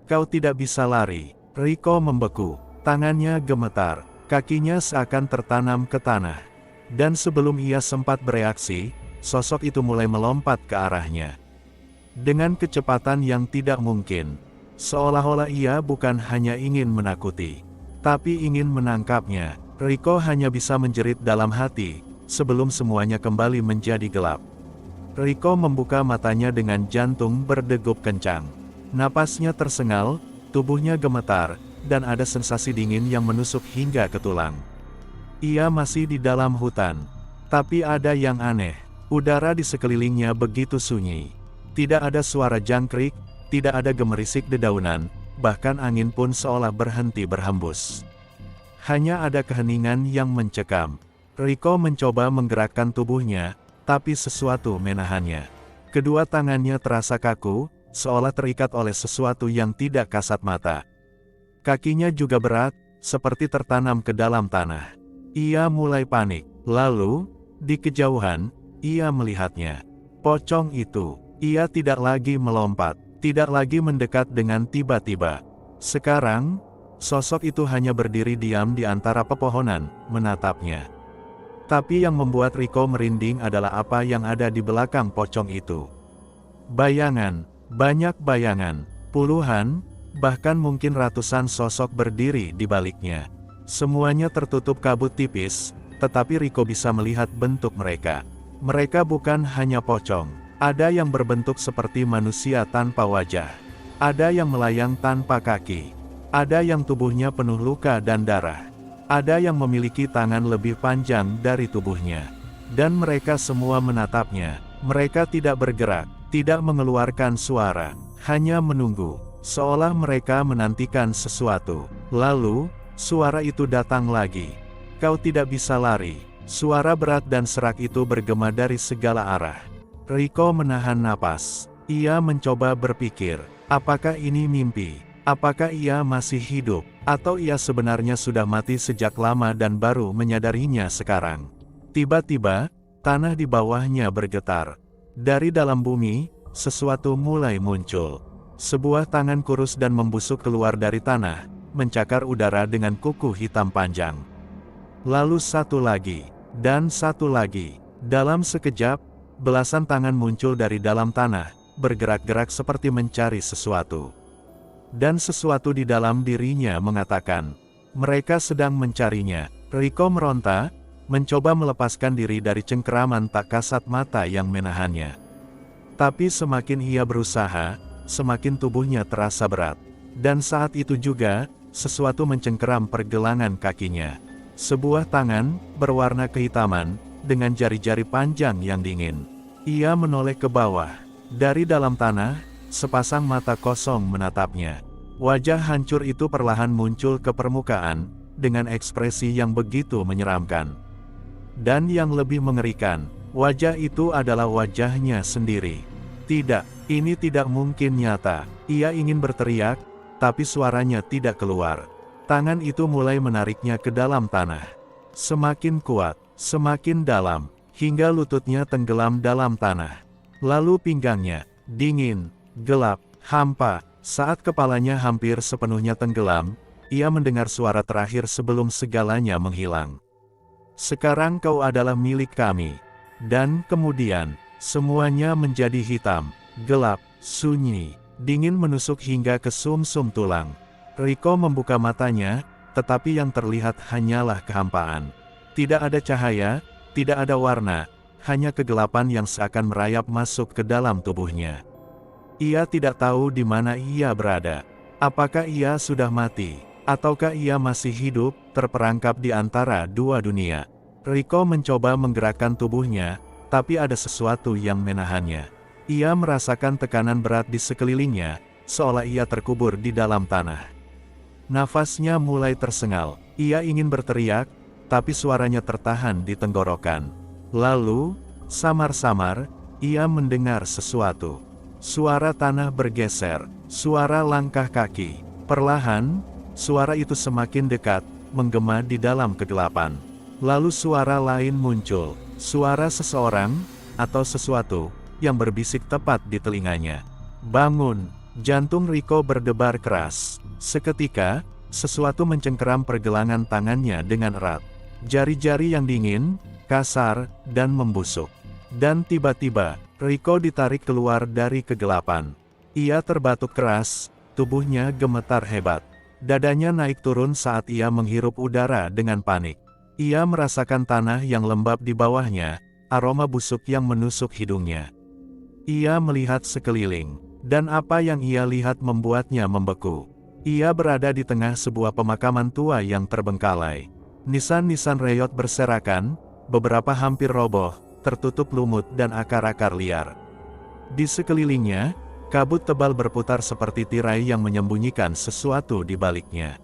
"Kau tidak bisa lari." Riko membeku, tangannya gemetar, kakinya seakan tertanam ke tanah. Dan sebelum ia sempat bereaksi, sosok itu mulai melompat ke arahnya. Dengan kecepatan yang tidak mungkin, seolah-olah ia bukan hanya ingin menakuti, tapi ingin menangkapnya. Riko hanya bisa menjerit dalam hati, sebelum semuanya kembali menjadi gelap. Riko membuka matanya dengan jantung berdegup kencang. Napasnya tersengal, tubuhnya gemetar, dan ada sensasi dingin yang menusuk hingga ke tulang. Ia masih di dalam hutan. Tapi ada yang aneh, udara di sekelilingnya begitu sunyi. Tidak ada suara jangkrik, tidak ada gemerisik dedaunan, bahkan angin pun seolah berhenti berhembus. Hanya ada keheningan yang mencekam. Riko mencoba menggerakkan tubuhnya, tapi sesuatu menahannya. Kedua tangannya terasa kaku, seolah terikat oleh sesuatu yang tidak kasat mata. Kakinya juga berat, seperti tertanam ke dalam tanah. Ia mulai panik. Lalu, di kejauhan, ia melihatnya. Pocong itu. Ia tidak lagi melompat, tidak lagi mendekat dengan tiba-tiba. Sekarang, sosok itu hanya berdiri diam di antara pepohonan, menatapnya. Tapi yang membuat Riko merinding adalah apa yang ada di belakang pocong itu. Bayangan, banyak bayangan, puluhan, bahkan mungkin ratusan sosok berdiri di baliknya. Semuanya tertutup kabut tipis, tetapi Riko bisa melihat bentuk mereka. Mereka bukan hanya pocong. Ada yang berbentuk seperti manusia tanpa wajah. Ada yang melayang tanpa kaki. Ada yang tubuhnya penuh luka dan darah. Ada yang memiliki tangan lebih panjang dari tubuhnya. Dan mereka semua menatapnya. Mereka tidak bergerak, tidak mengeluarkan suara, hanya menunggu, seolah mereka menantikan sesuatu. Lalu, suara itu datang lagi. "Kau tidak bisa lari." Suara berat dan serak itu bergema dari segala arah. Riko menahan napas. Ia mencoba berpikir, apakah ini mimpi? Apakah ia masih hidup? Atau ia sebenarnya sudah mati sejak lama dan baru menyadarinya sekarang? Tiba-tiba, tanah di bawahnya bergetar. Dari dalam bumi, sesuatu mulai muncul. Sebuah tangan kurus dan membusuk keluar dari tanah, mencakar udara dengan kuku hitam panjang. Lalu satu lagi, dan satu lagi. Dalam sekejap, belasan tangan muncul dari dalam tanah, bergerak-gerak seperti mencari sesuatu. Dan sesuatu di dalam dirinya mengatakan, mereka sedang mencarinya. Riko meronta, mencoba melepaskan diri dari cengkeraman tak kasat mata yang menahannya. Tapi semakin ia berusaha, semakin tubuhnya terasa berat. Dan saat itu juga, sesuatu mencengkeram pergelangan kakinya. Sebuah tangan, berwarna kehitaman, dengan jari-jari panjang yang dingin. Ia menoleh ke bawah. Dari dalam tanah, sepasang mata kosong menatapnya. Wajah hancur itu perlahan muncul ke permukaan, dengan ekspresi yang begitu menyeramkan. Dan yang lebih mengerikan, wajah itu adalah wajahnya sendiri. Tidak, ini tidak mungkin nyata. Ia ingin berteriak, tapi suaranya tidak keluar. Tangan itu mulai menariknya ke dalam tanah. Semakin kuat, semakin dalam, hingga lututnya tenggelam dalam tanah. Lalu pinggangnya, dingin, gelap, hampa. Saat kepalanya hampir sepenuhnya tenggelam, ia mendengar suara terakhir sebelum segalanya menghilang. "Sekarang kau adalah milik kami." Dan kemudian, semuanya menjadi hitam, gelap, sunyi, dingin menusuk hingga ke sum-sum tulang. Riko membuka matanya, tetapi yang terlihat hanyalah kehampaan. Tidak ada cahaya, tidak ada warna, hanya kegelapan yang seakan merayap masuk ke dalam tubuhnya. Ia tidak tahu di mana ia berada. Apakah ia sudah mati, ataukah ia masih hidup, terperangkap di antara dua dunia. Riko mencoba menggerakkan tubuhnya, tapi ada sesuatu yang menahannya. Ia merasakan tekanan berat di sekelilingnya, seolah ia terkubur di dalam tanah. Nafasnya mulai tersengal. Ia ingin berteriak, tapi suaranya tertahan di tenggorokan. Lalu, samar-samar, ia mendengar sesuatu. Suara tanah bergeser, suara langkah kaki. Perlahan, suara itu semakin dekat, menggema di dalam kegelapan. Lalu suara lain muncul, suara seseorang, atau sesuatu, yang berbisik tepat di telinganya. "Bangun!" Jantung Rico berdebar keras. Seketika, sesuatu mencengkeram pergelangan tangannya dengan erat. Jari-jari yang dingin, kasar, dan membusuk. Dan tiba-tiba, Rico ditarik keluar dari kegelapan. Ia terbatuk keras, tubuhnya gemetar hebat. Dadanya naik turun saat ia menghirup udara dengan panik. Ia merasakan tanah yang lembab di bawahnya, aroma busuk yang menusuk hidungnya. Ia melihat sekeliling, dan apa yang ia lihat membuatnya membeku. Ia berada di tengah sebuah pemakaman tua yang terbengkalai. Nisan-nisan reyot berserakan, beberapa hampir roboh, tertutup lumut dan akar-akar liar. Di sekelilingnya, kabut tebal berputar seperti tirai yang menyembunyikan sesuatu di baliknya.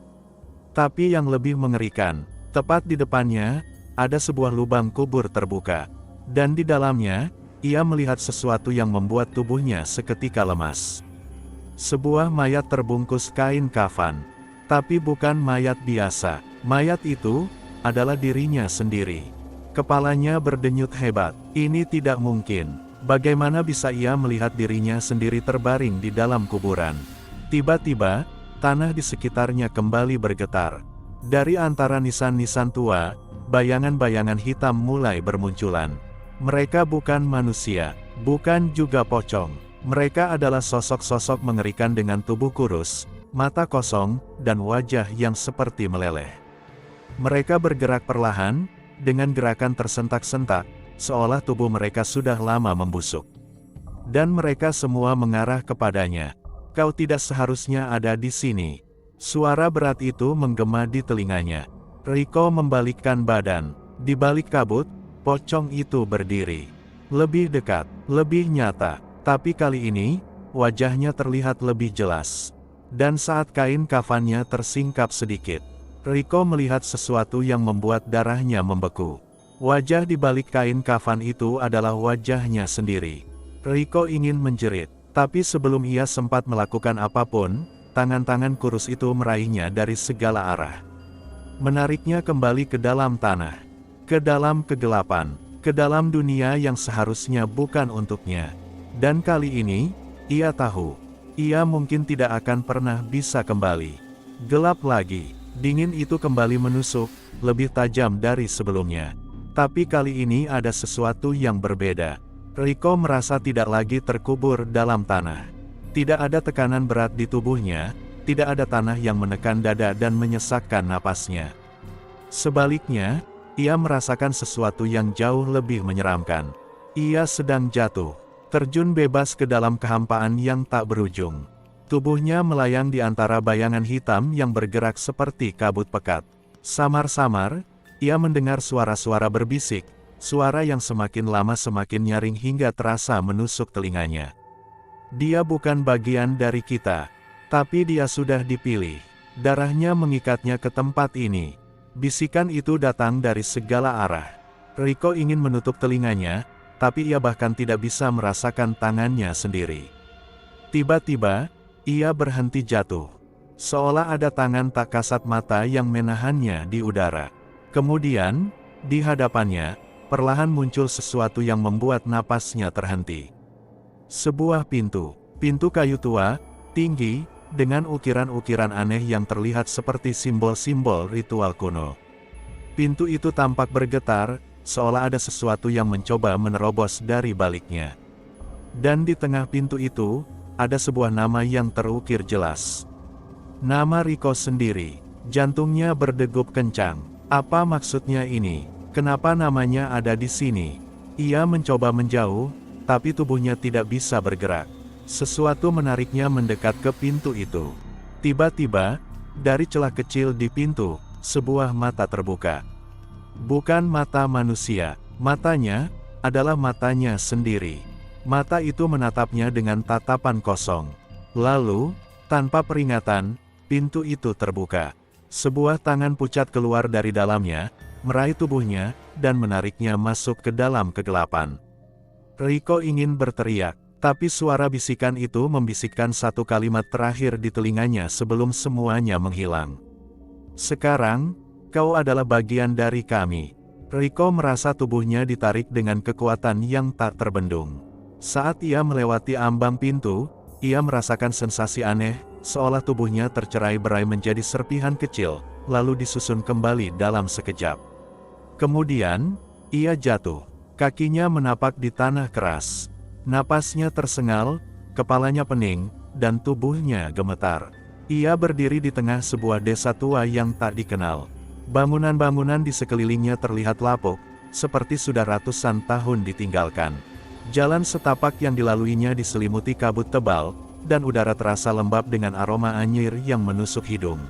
Tapi yang lebih mengerikan, tepat di depannya, ada sebuah lubang kubur terbuka. Dan di dalamnya, ia melihat sesuatu yang membuat tubuhnya seketika lemas. Sebuah mayat terbungkus kain kafan. Tapi bukan mayat biasa. Mayat itu adalah dirinya sendiri. Kepalanya berdenyut hebat. Ini tidak mungkin. Bagaimana bisa ia melihat dirinya sendiri terbaring di dalam kuburan? Tiba-tiba, tanah di sekitarnya kembali bergetar. Dari antara nisan-nisan tua, bayangan-bayangan hitam mulai bermunculan. Mereka bukan manusia, bukan juga pocong. Mereka adalah sosok-sosok mengerikan dengan tubuh kurus, mata kosong, dan wajah yang seperti meleleh. Mereka bergerak perlahan, dengan gerakan tersentak-sentak, seolah tubuh mereka sudah lama membusuk. Dan mereka semua mengarah kepadanya. "Kau tidak seharusnya ada di sini." Suara berat itu menggema di telinganya. Rico membalikkan badan. Di balik kabut, pocong itu berdiri. Lebih dekat, lebih nyata. Tapi kali ini, wajahnya terlihat lebih jelas. Dan saat kain kafannya tersingkap sedikit, Rico melihat sesuatu yang membuat darahnya membeku. Wajah di balik kain kafan itu adalah wajahnya sendiri. Rico ingin menjerit, tapi sebelum ia sempat melakukan apapun, tangan-tangan kurus itu meraihnya dari segala arah. Menariknya kembali ke dalam tanah. Ke dalam kegelapan. Ke dalam dunia yang seharusnya bukan untuknya. Dan kali ini, ia tahu, ia mungkin tidak akan pernah bisa kembali. Gelap lagi. Dingin itu kembali menusuk, lebih tajam dari sebelumnya. Tapi kali ini ada sesuatu yang berbeda. Rico merasa tidak lagi terkubur dalam tanah. Tidak ada tekanan berat di tubuhnya, tidak ada tanah yang menekan dada dan menyesakkan napasnya. Sebaliknya, ia merasakan sesuatu yang jauh lebih menyeramkan. Ia sedang jatuh, terjun bebas ke dalam kehampaan yang tak berujung. Tubuhnya melayang di antara bayangan hitam yang bergerak seperti kabut pekat. Samar-samar, ia mendengar suara-suara berbisik, suara yang semakin lama semakin nyaring hingga terasa menusuk telinganya. "Dia bukan bagian dari kita, tapi dia sudah dipilih. Darahnya mengikatnya ke tempat ini." Bisikan itu datang dari segala arah. Rico ingin menutup telinganya, tapi ia bahkan tidak bisa merasakan tangannya sendiri. Tiba-tiba, ia berhenti jatuh. Seolah ada tangan tak kasat mata yang menahannya di udara. Kemudian, di hadapannya, perlahan muncul sesuatu yang membuat napasnya terhenti. Sebuah pintu. Pintu kayu tua, tinggi, dengan ukiran-ukiran aneh yang terlihat seperti simbol-simbol ritual kuno. Pintu itu tampak bergetar, seolah ada sesuatu yang mencoba menerobos dari baliknya. Dan di tengah pintu itu, ada sebuah nama yang terukir jelas. Nama Rico sendiri. Jantungnya berdegup kencang. Apa maksudnya ini? Kenapa namanya ada di sini? Ia mencoba menjauh, tapi tubuhnya tidak bisa bergerak. Sesuatu menariknya mendekat ke pintu itu. Tiba-tiba, dari celah kecil di pintu, sebuah mata terbuka. Bukan mata manusia, matanya adalah matanya sendiri. Mata itu menatapnya dengan tatapan kosong. Lalu, tanpa peringatan, pintu itu terbuka. Sebuah tangan pucat keluar dari dalamnya, meraih tubuhnya, dan menariknya masuk ke dalam kegelapan. Riko ingin berteriak, tapi suara bisikan itu membisikkan satu kalimat terakhir di telinganya sebelum semuanya menghilang. Sekarang, kau adalah bagian dari kami. Riko merasa tubuhnya ditarik dengan kekuatan yang tak terbendung. Saat ia melewati ambang pintu, ia merasakan sensasi aneh, seolah tubuhnya tercerai-berai menjadi serpihan kecil, lalu disusun kembali dalam sekejap. Kemudian, ia jatuh. Kakinya menapak di tanah keras. Napasnya tersengal, kepalanya pening, dan tubuhnya gemetar. Ia berdiri di tengah sebuah desa tua yang tak dikenal. Bangunan-bangunan di sekelilingnya terlihat lapuk, seperti sudah ratusan tahun ditinggalkan. Jalan setapak yang dilaluinya diselimuti kabut tebal, dan udara terasa lembab dengan aroma anyir yang menusuk hidung.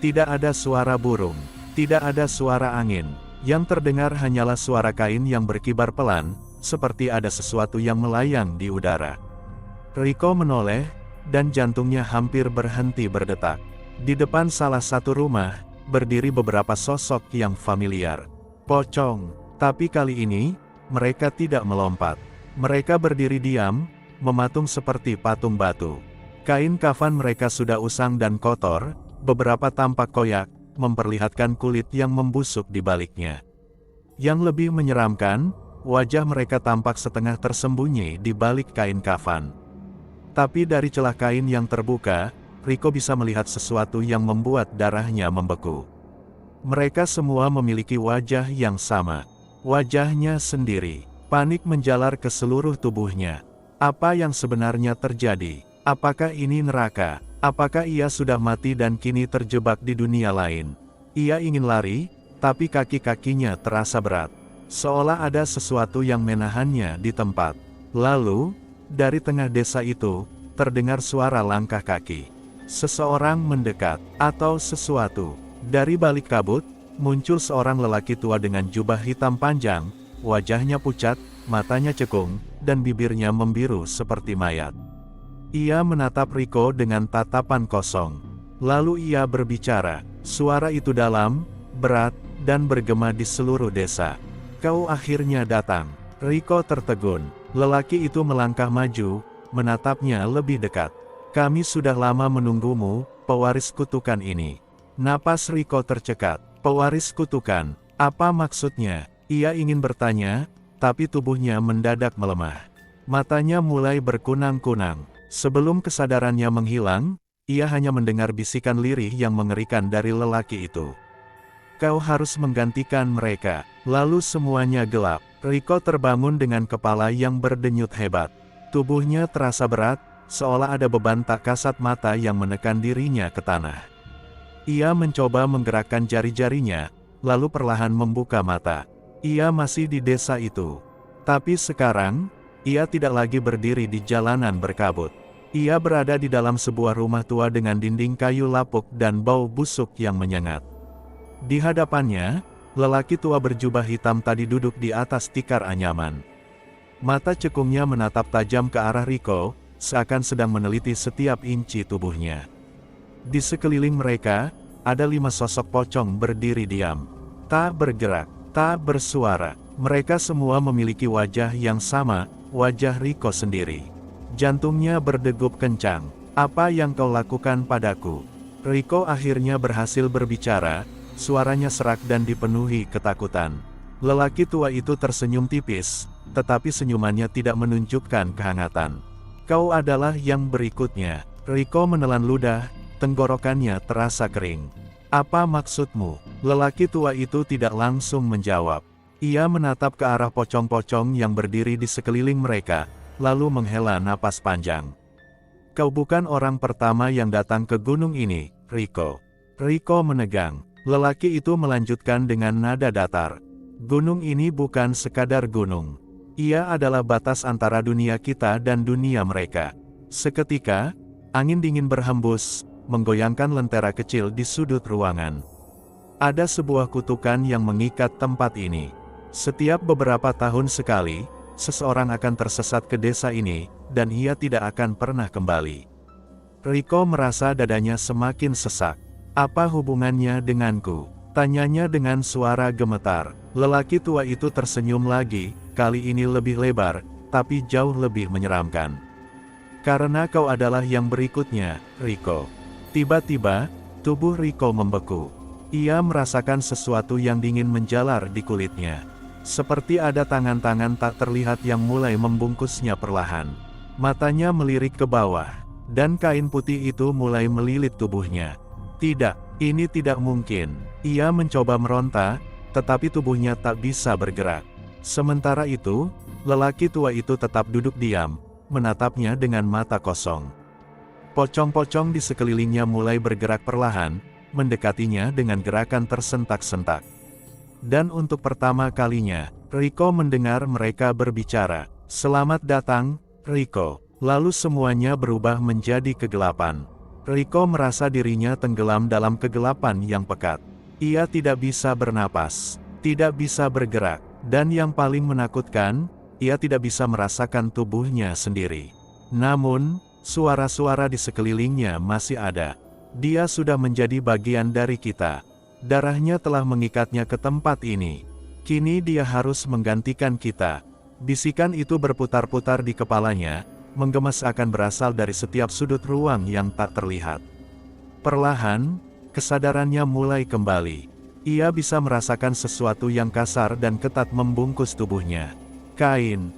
Tidak ada suara burung, tidak ada suara angin. Yang terdengar hanyalah suara kain yang berkibar pelan, seperti ada sesuatu yang melayang di udara. Riko menoleh, dan jantungnya hampir berhenti berdetak. Di depan salah satu rumah, berdiri beberapa sosok yang familiar. Pocong, tapi kali ini, mereka tidak melompat. Mereka berdiri diam, mematung seperti patung batu. Kain kafan mereka sudah usang dan kotor, beberapa tampak koyak, memperlihatkan kulit yang membusuk di baliknya. Yang lebih menyeramkan, wajah mereka tampak setengah tersembunyi di balik kain kafan. Tapi dari celah kain yang terbuka, Riko bisa melihat sesuatu yang membuat darahnya membeku. Mereka semua memiliki wajah yang sama. Wajahnya sendiri. Panik menjalar ke seluruh tubuhnya. Apa yang sebenarnya terjadi? Apakah ini neraka? Apakah ia sudah mati dan kini terjebak di dunia lain? Ia ingin lari, tapi kaki-kakinya terasa berat. Seolah ada sesuatu yang menahannya di tempat. Lalu, dari tengah desa itu, terdengar suara langkah kaki. Seseorang mendekat, atau sesuatu. Dari balik kabut, muncul seorang lelaki tua dengan jubah hitam panjang, wajahnya pucat, matanya cekung, dan bibirnya membiru seperti mayat. Ia menatap Riko dengan tatapan kosong. Lalu ia berbicara, suara itu dalam, berat, dan bergema di seluruh desa. Kau akhirnya datang. Riko tertegun. Lelaki itu melangkah maju, menatapnya lebih dekat. Kami sudah lama menunggumu, pewaris kutukan ini. Napas Riko tercekat. Pewaris kutukan, apa maksudnya? Ia ingin bertanya, tapi tubuhnya mendadak melemah. Matanya mulai berkunang-kunang. Sebelum kesadarannya menghilang, ia hanya mendengar bisikan lirih yang mengerikan dari lelaki itu. Kau harus menggantikan mereka. Lalu semuanya gelap. Riko terbangun dengan kepala yang berdenyut hebat. Tubuhnya terasa berat, seolah ada beban tak kasat mata yang menekan dirinya ke tanah. Ia mencoba menggerakkan jari-jarinya, lalu perlahan membuka mata. Ia masih di desa itu. Tapi sekarang, ia tidak lagi berdiri di jalanan berkabut. Ia berada di dalam sebuah rumah tua dengan dinding kayu lapuk dan bau busuk yang menyengat. Di hadapannya, lelaki tua berjubah hitam tadi duduk di atas tikar anyaman. Mata cekungnya menatap tajam ke arah Riko, seakan sedang meneliti setiap inci tubuhnya. Di sekeliling mereka, ada 5 sosok pocong berdiri diam. Tak bergerak, tak bersuara. Mereka semua memiliki wajah yang sama, wajah Riko sendiri. Jantungnya berdegup kencang. Apa yang kau lakukan padaku? Riko akhirnya berhasil berbicara, suaranya serak dan dipenuhi ketakutan. Lelaki tua itu tersenyum tipis, tetapi senyumannya tidak menunjukkan kehangatan. Kau adalah yang berikutnya. Riko menelan ludah, tenggorokannya terasa kering. Apa maksudmu? Lelaki tua itu tidak langsung menjawab. Ia menatap ke arah pocong-pocong yang berdiri di sekeliling mereka, lalu menghela napas panjang. Kau bukan orang pertama yang datang ke gunung ini, Riko. Riko menegang. Lelaki itu melanjutkan dengan nada datar. Gunung ini bukan sekadar gunung. Ia adalah batas antara dunia kita dan dunia mereka. Seketika, angin dingin berhembus, menggoyangkan lentera kecil di sudut ruangan. Ada sebuah kutukan yang mengikat tempat ini. Setiap beberapa tahun sekali, seseorang akan tersesat ke desa ini, dan ia tidak akan pernah kembali. Riko merasa dadanya semakin sesak. Apa hubungannya denganku? Tanyanya dengan suara gemetar. Lelaki tua itu tersenyum lagi, kali ini lebih lebar. tetapi jauh lebih menyeramkan. Karena kau adalah yang berikutnya, Rico. Tiba-tiba, tubuh Rico membeku. Ia merasakan sesuatu yang dingin menjalar di kulitnya. Seperti ada tangan-tangan tak terlihat yang mulai membungkusnya perlahan. Matanya melirik ke bawah, dan kain putih itu mulai melilit tubuhnya. Tidak, ini tidak mungkin. Ia mencoba meronta, tetapi tubuhnya tak bisa bergerak. Sementara itu, lelaki tua itu tetap duduk diam, menatapnya dengan mata kosong. Pocong-pocong di sekelilingnya mulai bergerak perlahan, mendekatinya dengan gerakan tersentak-sentak. Dan untuk pertama kalinya, Rico mendengar mereka berbicara. "Selamat datang, Rico." Lalu semuanya berubah menjadi kegelapan. Rico merasa dirinya tenggelam dalam kegelapan yang pekat. Ia tidak bisa bernapas, tidak bisa bergerak, dan yang paling menakutkan, ia tidak bisa merasakan tubuhnya sendiri. Namun, suara-suara di sekelilingnya masih ada. Dia sudah menjadi bagian dari kita. Darahnya telah mengikatnya ke tempat ini. Kini dia harus menggantikan kita. Bisikan itu berputar-putar di kepalanya, menggemas akan berasal dari setiap sudut ruang yang tak terlihat. Perlahan, kesadarannya mulai kembali. Ia bisa merasakan sesuatu yang kasar dan ketat membungkus tubuhnya. Kain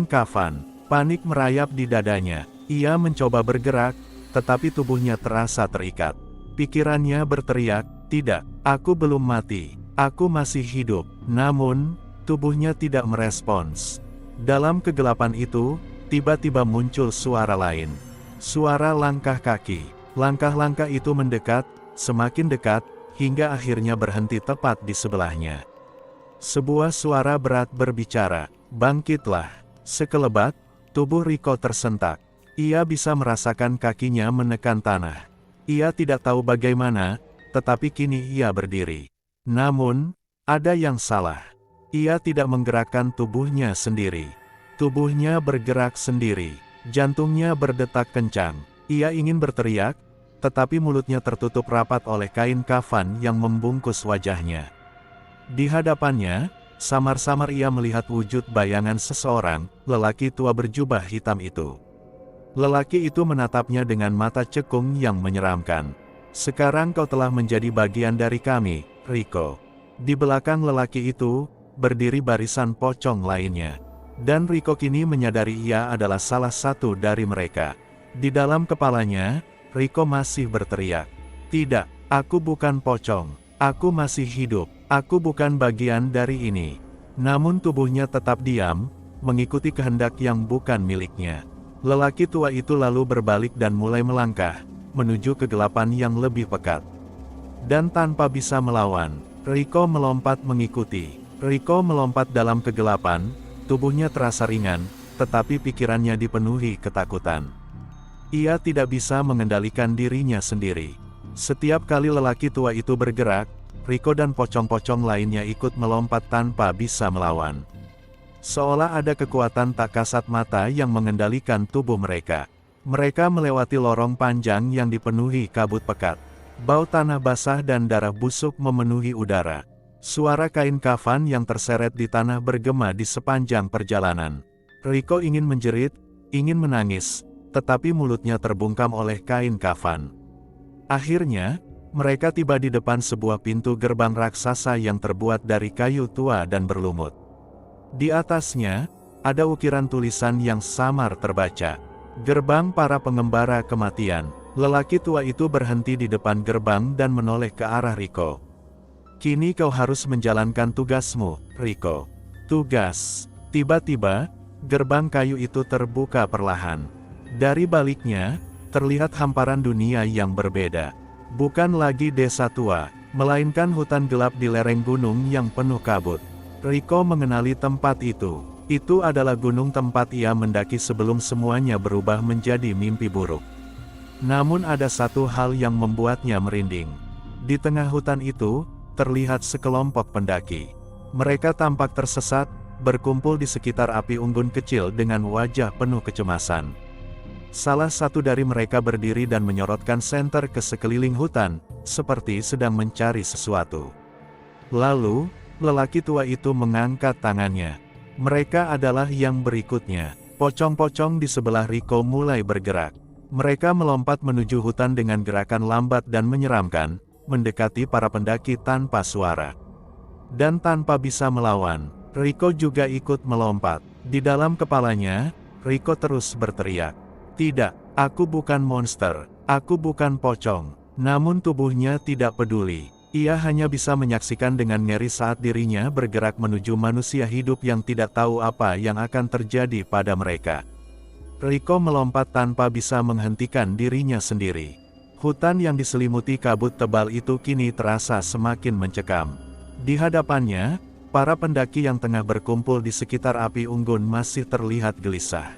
kafan. Panik merayap di dadanya. Ia mencoba bergerak, tetapi tubuhnya terasa terikat. Pikirannya berteriak, "Tidak, aku belum mati, aku masih hidup." Namun, tubuhnya tidak merespons. Dalam kegelapan itu, tiba-tiba muncul suara lain. Suara langkah kaki. Langkah-langkah itu mendekat, semakin dekat, hingga akhirnya berhenti tepat di sebelahnya. Sebuah suara berat berbicara, "Bangkitlah." Sekelebat, tubuh Rico tersentak. Ia bisa merasakan kakinya menekan tanah. Ia tidak tahu bagaimana, tetapi kini ia berdiri. Namun, ada yang salah. Ia tidak menggerakkan tubuhnya sendiri. Tubuhnya bergerak sendiri. Jantungnya berdetak kencang. Ia ingin berteriak, tetapi mulutnya tertutup rapat oleh kain kafan yang membungkus wajahnya. Di hadapannya, samar-samar ia melihat wujud bayangan seseorang, lelaki tua berjubah hitam itu. Lelaki itu menatapnya dengan mata cekung yang menyeramkan. "Sekarang kau telah menjadi bagian dari kami, Rico." Di belakang lelaki itu, berdiri barisan pocong lainnya. Dan Rico kini menyadari ia adalah salah satu dari mereka. Di dalam kepalanya, Rico masih berteriak, "Tidak, aku bukan pocong. Aku masih hidup. Aku bukan bagian dari ini." Namun tubuhnya tetap diam, mengikuti kehendak yang bukan miliknya. Lelaki tua itu lalu berbalik dan mulai melangkah, menuju kegelapan yang lebih pekat. Dan tanpa bisa melawan, Rico melompat mengikuti. Rico melompat dalam kegelapan, tubuhnya terasa ringan, tetapi pikirannya dipenuhi ketakutan. Ia tidak bisa mengendalikan dirinya sendiri. Setiap kali lelaki tua itu bergerak, Rico dan pocong-pocong lainnya ikut melompat tanpa bisa melawan. Seolah ada kekuatan tak kasat mata yang mengendalikan tubuh mereka. Mereka melewati lorong panjang yang dipenuhi kabut pekat. Bau tanah basah dan darah busuk memenuhi udara. Suara kain kafan yang terseret di tanah bergema di sepanjang perjalanan. Rico ingin menjerit, ingin menangis, tetapi mulutnya terbungkam oleh kain kafan. Akhirnya, mereka tiba di depan sebuah pintu gerbang raksasa yang terbuat dari kayu tua dan berlumut. Di atasnya, ada ukiran tulisan yang samar terbaca. "Gerbang para pengembara kematian." Lelaki tua itu berhenti di depan gerbang dan menoleh ke arah Rico. "Kini kau harus menjalankan tugasmu, Rico." "Tugas." Tiba-tiba, gerbang kayu itu terbuka perlahan. Dari baliknya, terlihat hamparan dunia yang berbeda. Bukan lagi desa tua, melainkan hutan gelap di lereng gunung yang penuh kabut. Rico mengenali tempat itu. Itu adalah gunung tempat ia mendaki sebelum semuanya berubah menjadi mimpi buruk. Namun ada satu hal yang membuatnya merinding. Di tengah hutan itu, terlihat sekelompok pendaki. Mereka tampak tersesat, berkumpul di sekitar api unggun kecil dengan wajah penuh kecemasan. Salah satu dari mereka berdiri dan menyorotkan senter ke sekeliling hutan, seperti sedang mencari sesuatu. Lalu, lelaki tua itu mengangkat tangannya. Mereka adalah yang berikutnya. Pocong-pocong di sebelah Rico mulai bergerak. Mereka melompat menuju hutan dengan gerakan lambat dan menyeramkan, mendekati para pendaki tanpa suara. Dan tanpa bisa melawan, Rico juga ikut melompat. Di dalam kepalanya, Rico terus berteriak, "Tidak, aku bukan monster, aku bukan pocong." Namun tubuhnya tidak peduli. Ia hanya bisa menyaksikan dengan ngeri saat dirinya bergerak menuju manusia hidup yang tidak tahu apa yang akan terjadi pada mereka. Rico melompat tanpa bisa menghentikan dirinya sendiri. Hutan yang diselimuti kabut tebal itu kini terasa semakin mencekam. Di hadapannya, para pendaki yang tengah berkumpul di sekitar api unggun masih terlihat gelisah.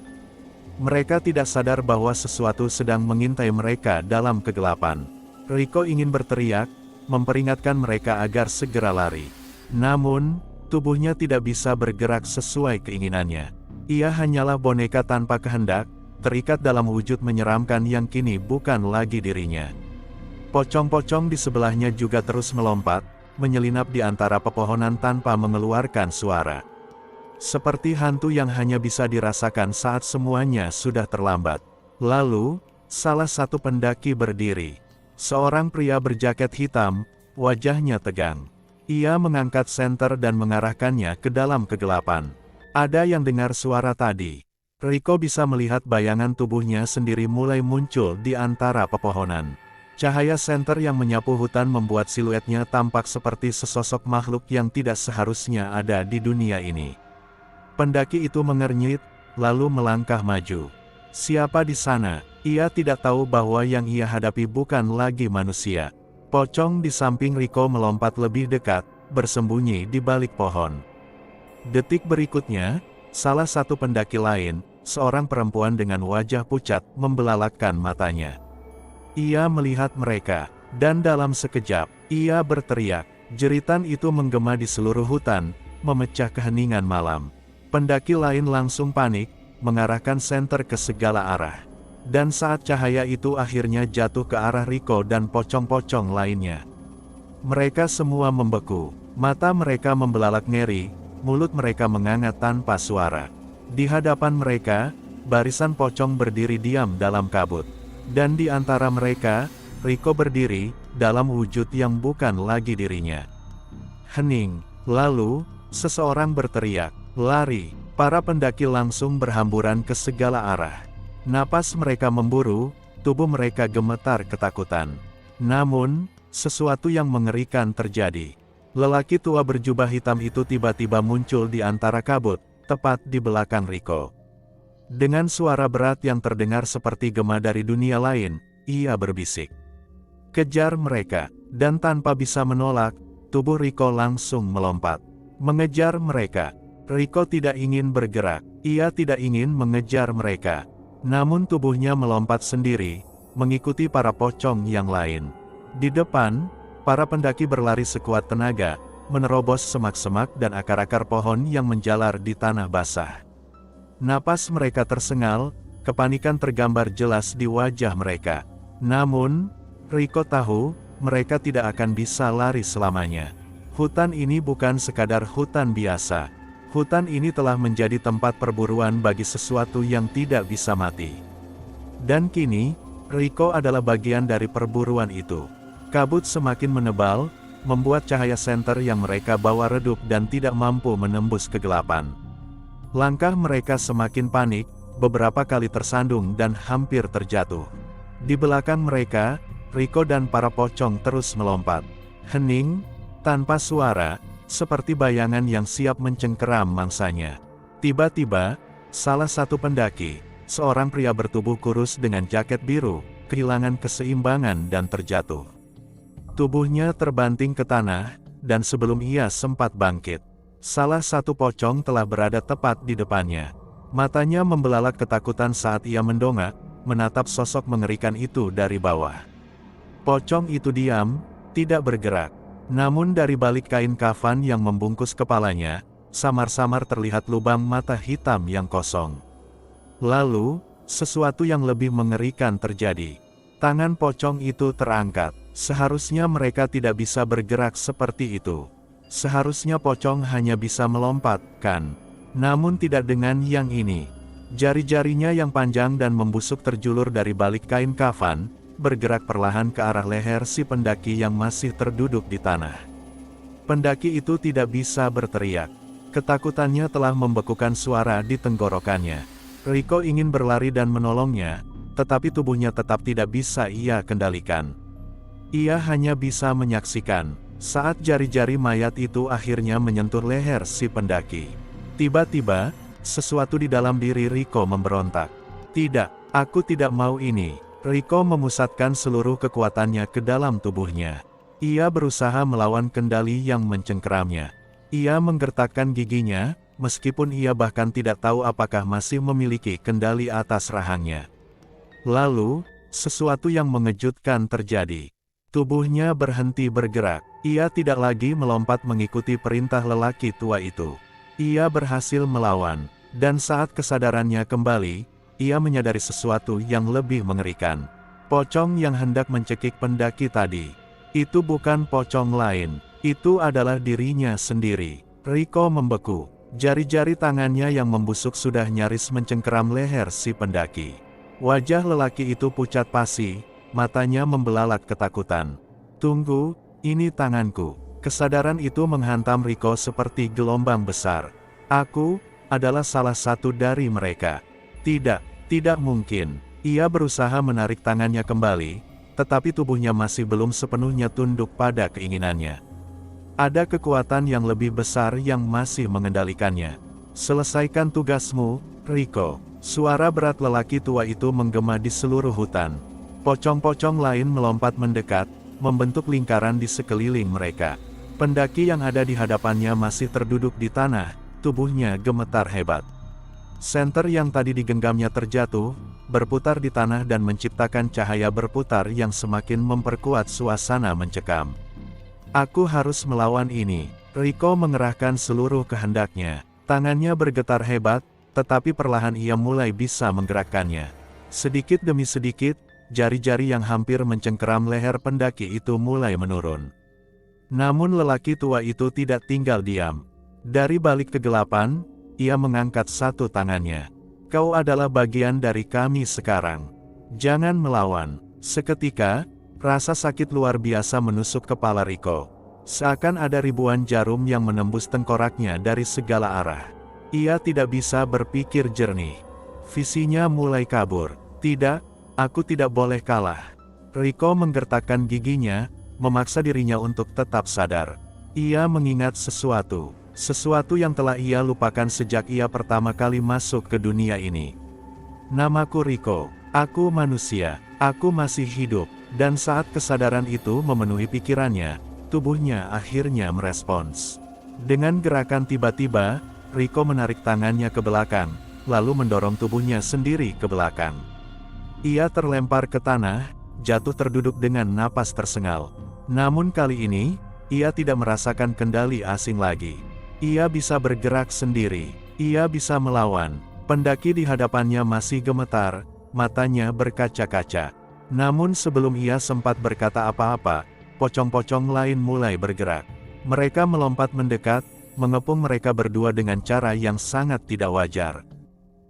Mereka tidak sadar bahwa sesuatu sedang mengintai mereka dalam kegelapan. Rico ingin berteriak, memperingatkan mereka agar segera lari. Namun, tubuhnya tidak bisa bergerak sesuai keinginannya. Ia hanyalah boneka tanpa kehendak, terikat dalam wujud menyeramkan yang kini bukan lagi dirinya. Pocong-pocong di sebelahnya juga terus melompat, menyelinap di antara pepohonan tanpa mengeluarkan suara. Seperti hantu yang hanya bisa dirasakan saat semuanya sudah terlambat. Lalu, salah satu pendaki berdiri. Seorang pria berjaket hitam, wajahnya tegang. Ia mengangkat senter dan mengarahkannya ke dalam kegelapan. Ada yang dengar suara tadi. Rico bisa melihat bayangan tubuhnya sendiri mulai muncul di antara pepohonan. Cahaya senter yang menyapu hutan membuat siluetnya tampak seperti sesosok makhluk yang tidak seharusnya ada di dunia ini. Pendaki itu mengernyit, lalu melangkah maju. Siapa di sana? Ia tidak tahu bahwa yang ia hadapi bukan lagi manusia. Pocong di samping Rico melompat lebih dekat, bersembunyi di balik pohon. Detik berikutnya, salah satu pendaki lain, seorang perempuan dengan wajah pucat, membelalakkan matanya. Ia melihat mereka, dan dalam sekejap, ia berteriak. Jeritan itu menggema di seluruh hutan, memecah keheningan malam. Pendaki lain langsung panik, mengarahkan senter ke segala arah. Dan saat cahaya itu akhirnya jatuh ke arah Rico dan pocong-pocong lainnya, mereka semua membeku. Mata mereka membelalak ngeri, mulut mereka menganga tanpa suara. Di hadapan mereka, barisan pocong berdiri diam dalam kabut. Dan di antara mereka, Rico berdiri, dalam wujud yang bukan lagi dirinya. Hening. Lalu, seseorang berteriak, "Lari!" Para pendaki langsung berhamburan ke segala arah. Napas mereka memburu, tubuh mereka gemetar ketakutan. Namun, sesuatu yang mengerikan terjadi. Lelaki tua berjubah hitam itu tiba-tiba muncul di antara kabut, tepat di belakang Rico. Dengan suara berat yang terdengar seperti gema dari dunia lain, ia berbisik, "Kejar mereka!" Dan tanpa bisa menolak, tubuh Rico langsung melompat. Mengejar mereka. Rico tidak ingin bergerak. Ia tidak ingin mengejar mereka. Namun tubuhnya melompat sendiri, mengikuti para pocong yang lain. Di depan, para pendaki berlari sekuat tenaga, menerobos semak-semak dan akar-akar pohon yang menjalar di tanah basah. Napas mereka tersengal, kepanikan tergambar jelas di wajah mereka. Namun, Rico tahu, mereka tidak akan bisa lari selamanya. Hutan ini bukan sekadar hutan biasa. Hutan ini telah menjadi tempat perburuan bagi sesuatu yang tidak bisa mati. Dan kini, Rico adalah bagian dari perburuan itu. Kabut semakin menebal, membuat cahaya senter yang mereka bawa redup dan tidak mampu menembus kegelapan. Langkah mereka semakin panik, beberapa kali tersandung dan hampir terjatuh. Di belakang mereka, Rico dan para pocong terus melompat. Hening, tanpa suara, seperti bayangan yang siap mencengkeram mangsanya. Tiba-tiba, salah satu pendaki, seorang pria bertubuh kurus dengan jaket biru, kehilangan keseimbangan dan terjatuh. Tubuhnya terbanting ke tanah, dan sebelum ia sempat bangkit, salah satu pocong telah berada tepat di depannya. Matanya membelalak ketakutan saat ia mendongak, menatap sosok mengerikan itu dari bawah. Pocong itu diam, tidak bergerak. Namun dari balik kain kafan yang membungkus kepalanya, samar-samar terlihat lubang mata hitam yang kosong. Lalu, sesuatu yang lebih mengerikan terjadi. Tangan pocong itu terangkat. Seharusnya mereka tidak bisa bergerak seperti itu. Seharusnya pocong hanya bisa melompat, kan? Namun tidak dengan yang ini. Jari-jarinya yang panjang dan membusuk terjulur dari balik kain kafan, bergerak perlahan ke arah leher si pendaki yang masih terduduk di tanah. Pendaki itu tidak bisa berteriak. Ketakutannya telah membekukan suara di tenggorokannya. Riko ingin berlari dan menolongnya, tetapi tubuhnya tetap tidak bisa ia kendalikan. Ia hanya bisa menyaksikan saat jari-jari mayat itu akhirnya menyentuh leher si pendaki. Tiba-tiba, sesuatu di dalam diri Riko memberontak. Tidak, aku tidak mau ini. Riko memusatkan seluruh kekuatannya ke dalam tubuhnya. Ia berusaha melawan kendali yang mencengkeramnya. Ia menggertakkan giginya, meskipun ia bahkan tidak tahu apakah masih memiliki kendali atas rahangnya. Lalu, sesuatu yang mengejutkan terjadi. Tubuhnya berhenti bergerak. Ia tidak lagi melompat mengikuti perintah lelaki tua itu. Ia berhasil melawan, dan saat kesadarannya kembali, ia menyadari sesuatu yang lebih mengerikan. Pocong yang hendak mencekik pendaki tadi. Itu bukan pocong lain, itu adalah dirinya sendiri. Riko membeku. Jari-jari tangannya yang membusuk sudah nyaris mencengkeram leher si pendaki. Wajah lelaki itu pucat pasi, matanya membelalak ketakutan. Tunggu, ini tanganku. Kesadaran itu menghantam Riko seperti gelombang besar. Aku adalah salah satu dari mereka. Tidak mungkin. Ia berusaha menarik tangannya kembali, tetapi tubuhnya masih belum sepenuhnya tunduk pada keinginannya. Ada kekuatan yang lebih besar yang masih mengendalikannya. Selesaikan tugasmu, Riko. Suara berat lelaki tua itu menggema di seluruh hutan. Pocong-pocong lain melompat mendekat, membentuk lingkaran di sekeliling mereka. Pendaki yang ada di hadapannya masih terduduk di tanah, tubuhnya gemetar hebat. Senter yang tadi digenggamnya terjatuh, berputar di tanah dan menciptakan cahaya berputar yang semakin memperkuat suasana mencekam. Aku harus melawan ini. Riko mengerahkan seluruh kehendaknya. Tangannya bergetar hebat, tetapi perlahan ia mulai bisa menggerakkannya. Sedikit demi sedikit, jari-jari yang hampir mencengkeram leher pendaki itu mulai menurun. Namun lelaki tua itu tidak tinggal diam. Dari balik kegelapan, ia mengangkat satu tangannya. Kau adalah bagian dari kami sekarang. Jangan melawan. Seketika, rasa sakit luar biasa menusuk kepala Riko. Seakan ada ribuan jarum yang menembus tengkoraknya dari segala arah. Ia tidak bisa berpikir jernih. Visinya mulai kabur. Tidak, aku tidak boleh kalah. Riko menggertakkan giginya, memaksa dirinya untuk tetap sadar. Ia mengingat sesuatu yang telah ia lupakan sejak ia pertama kali masuk ke dunia ini. Namaku Riko, aku manusia, aku masih hidup. Dan saat kesadaran itu memenuhi pikirannya, tubuhnya akhirnya merespons. Dengan gerakan tiba-tiba, Riko menarik tangannya ke belakang, lalu mendorong tubuhnya sendiri ke belakang. Ia terlempar ke tanah, jatuh terduduk dengan napas tersengal. Namun kali ini, ia tidak merasakan kendali asing lagi. Ia bisa bergerak sendiri, ia bisa melawan. Pendaki di hadapannya masih gemetar, matanya berkaca-kaca. Namun sebelum ia sempat berkata apa-apa, pocong-pocong lain mulai bergerak. Mereka melompat mendekat, mengepung mereka berdua dengan cara yang sangat tidak wajar.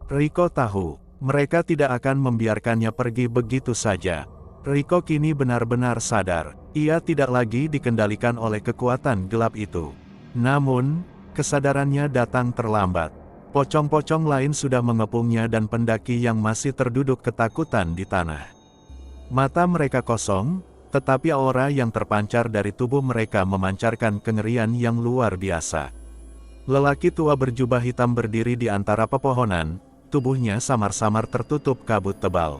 Riko tahu, mereka tidak akan membiarkannya pergi begitu saja. Riko kini benar-benar sadar, ia tidak lagi dikendalikan oleh kekuatan gelap itu. Namun, kesadarannya datang terlambat. Pocong-pocong lain sudah mengepungnya dan pendaki yang masih terduduk ketakutan di tanah. Mata mereka kosong, tetapi aura yang terpancar dari tubuh mereka memancarkan kengerian yang luar biasa. Lelaki tua berjubah hitam berdiri di antara pepohonan, tubuhnya samar-samar tertutup kabut tebal.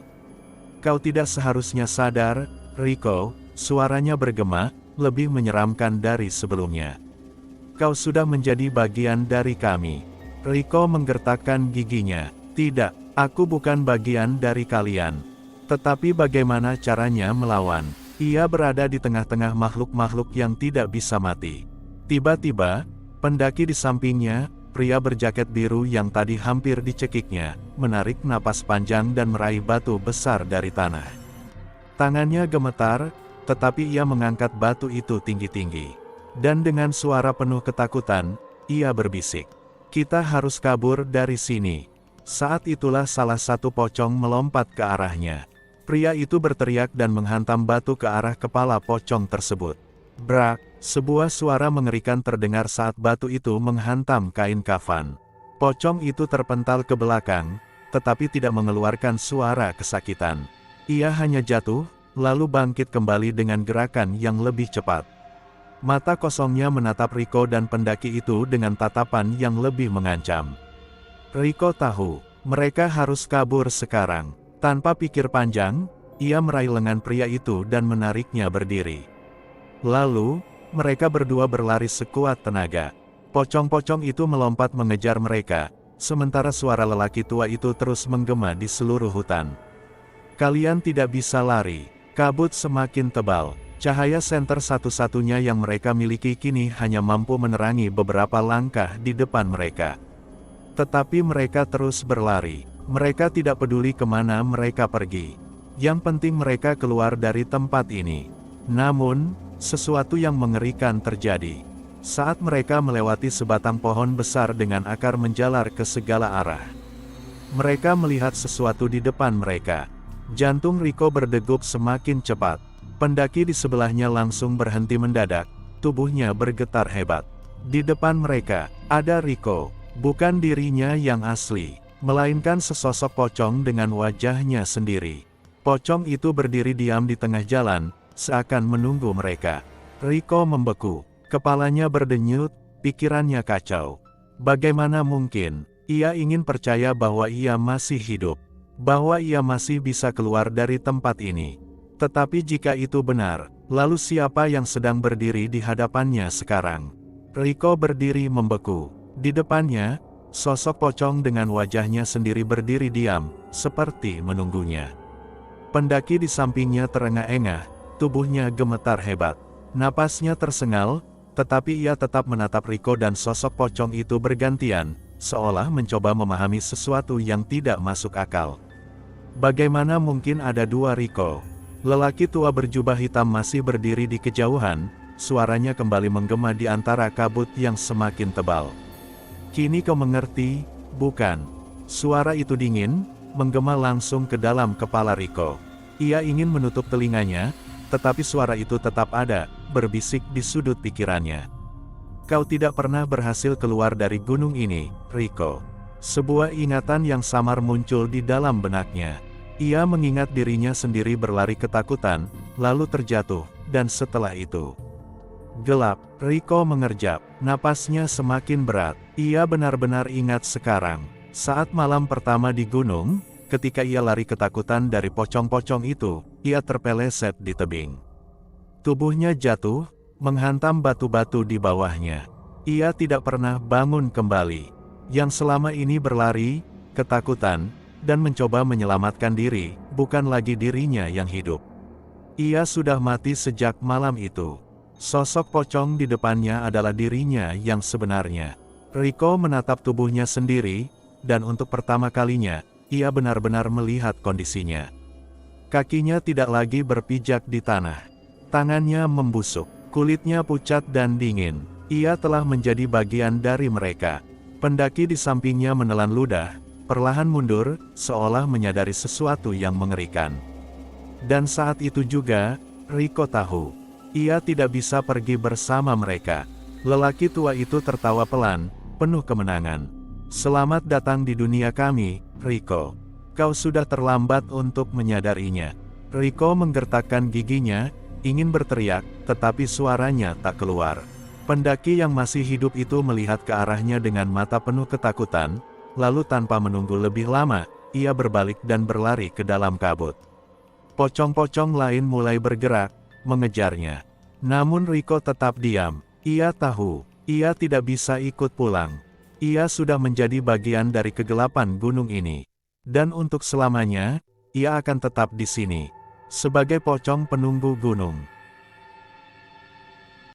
Kau tidak seharusnya sadar, Riko, suaranya bergema, lebih menyeramkan dari sebelumnya. Kau sudah menjadi bagian dari kami. Riko menggertakkan giginya. Tidak, aku bukan bagian dari kalian. Tetapi bagaimana caranya melawan? Ia berada di tengah-tengah makhluk-makhluk yang tidak bisa mati. Tiba-tiba, pendaki di sampingnya, pria berjaket biru yang tadi hampir dicekiknya, menarik napas panjang dan meraih batu besar dari tanah. Tangannya gemetar, tetapi ia mengangkat batu itu tinggi-tinggi. Dan dengan suara penuh ketakutan, ia berbisik. Kita harus kabur dari sini. Saat itulah salah satu pocong melompat ke arahnya. Pria itu berteriak dan menghantam batu ke arah kepala pocong tersebut. Brak, sebuah suara mengerikan terdengar saat batu itu menghantam kain kafan. Pocong itu terpental ke belakang, tetapi tidak mengeluarkan suara kesakitan. Ia hanya jatuh, lalu bangkit kembali dengan gerakan yang lebih cepat. Mata kosongnya menatap Riko dan pendaki itu dengan tatapan yang lebih mengancam. Riko tahu, mereka harus kabur sekarang. Tanpa pikir panjang, ia meraih lengan pria itu dan menariknya berdiri. Lalu, mereka berdua berlari sekuat tenaga. Pocong-pocong itu melompat mengejar mereka, sementara suara lelaki tua itu terus menggema di seluruh hutan. Kalian tidak bisa lari. Kabut semakin tebal. Cahaya senter satu-satunya yang mereka miliki kini hanya mampu menerangi beberapa langkah di depan mereka. Tetapi mereka terus berlari. Mereka tidak peduli kemana mereka pergi. Yang penting mereka keluar dari tempat ini. Namun, sesuatu yang mengerikan terjadi. Saat mereka melewati sebatang pohon besar dengan akar menjalar ke segala arah. Mereka melihat sesuatu di depan mereka. Jantung Riko berdegup semakin cepat. Pendaki di sebelahnya langsung berhenti mendadak, tubuhnya bergetar hebat. Di depan mereka, ada Riko, bukan dirinya yang asli, melainkan sesosok pocong dengan wajahnya sendiri. Pocong itu berdiri diam di tengah jalan, seakan menunggu mereka. Riko membeku, kepalanya berdenyut, pikirannya kacau. Bagaimana mungkin, ia ingin percaya bahwa ia masih hidup, bahwa ia masih bisa keluar dari tempat ini. Tetapi jika itu benar, lalu siapa yang sedang berdiri di hadapannya sekarang? Riko berdiri membeku. Di depannya, sosok pocong dengan wajahnya sendiri berdiri diam, seperti menunggunya. Pendaki di sampingnya terengah-engah, tubuhnya gemetar hebat. Napasnya tersengal, tetapi ia tetap menatap Riko dan sosok pocong itu bergantian, seolah mencoba memahami sesuatu yang tidak masuk akal. Bagaimana mungkin ada dua Riko? Lelaki tua berjubah hitam masih berdiri di kejauhan, suaranya kembali menggema di antara kabut yang semakin tebal. Kini kau mengerti, bukan? Suara itu dingin, menggema langsung ke dalam kepala Riko. Ia ingin menutup telinganya, tetapi suara itu tetap ada, berbisik di sudut pikirannya. Kau tidak pernah berhasil keluar dari gunung ini, Riko. Sebuah ingatan yang samar muncul di dalam benaknya. Ia mengingat dirinya sendiri berlari ketakutan, lalu terjatuh, dan setelah itu gelap. Riko mengerjap, napasnya semakin berat. Ia benar-benar ingat sekarang, saat malam pertama di gunung, ketika ia lari ketakutan dari pocong-pocong itu, ia terpeleset di tebing. Tubuhnya jatuh, menghantam batu-batu di bawahnya. Ia tidak pernah bangun kembali. Yang selama ini berlari, ketakutan, dan mencoba menyelamatkan diri, bukan lagi dirinya yang hidup. Ia sudah mati sejak malam itu. Sosok pocong di depannya adalah dirinya yang sebenarnya. Riko menatap tubuhnya sendiri, dan untuk pertama kalinya, ia benar-benar melihat kondisinya. Kakinya tidak lagi berpijak di tanah. Tangannya membusuk, kulitnya pucat dan dingin. Ia telah menjadi bagian dari mereka. Pendaki di sampingnya menelan ludah, perlahan mundur, seolah menyadari sesuatu yang mengerikan. Dan saat itu juga, Riko tahu, ia tidak bisa pergi bersama mereka. Lelaki tua itu tertawa pelan, penuh kemenangan. Selamat datang di dunia kami, Riko. Kau sudah terlambat untuk menyadarinya. Riko menggertakkan giginya, ingin berteriak, tetapi suaranya tak keluar. Pendaki yang masih hidup itu melihat ke arahnya dengan mata penuh ketakutan, lalu tanpa menunggu lebih lama, ia berbalik dan berlari ke dalam kabut. Pocong-pocong lain mulai bergerak, mengejarnya. Namun Riko tetap diam. Ia tahu, ia tidak bisa ikut pulang. Ia sudah menjadi bagian dari kegelapan gunung ini. Dan untuk selamanya, ia akan tetap di sini. Sebagai pocong penunggu gunung.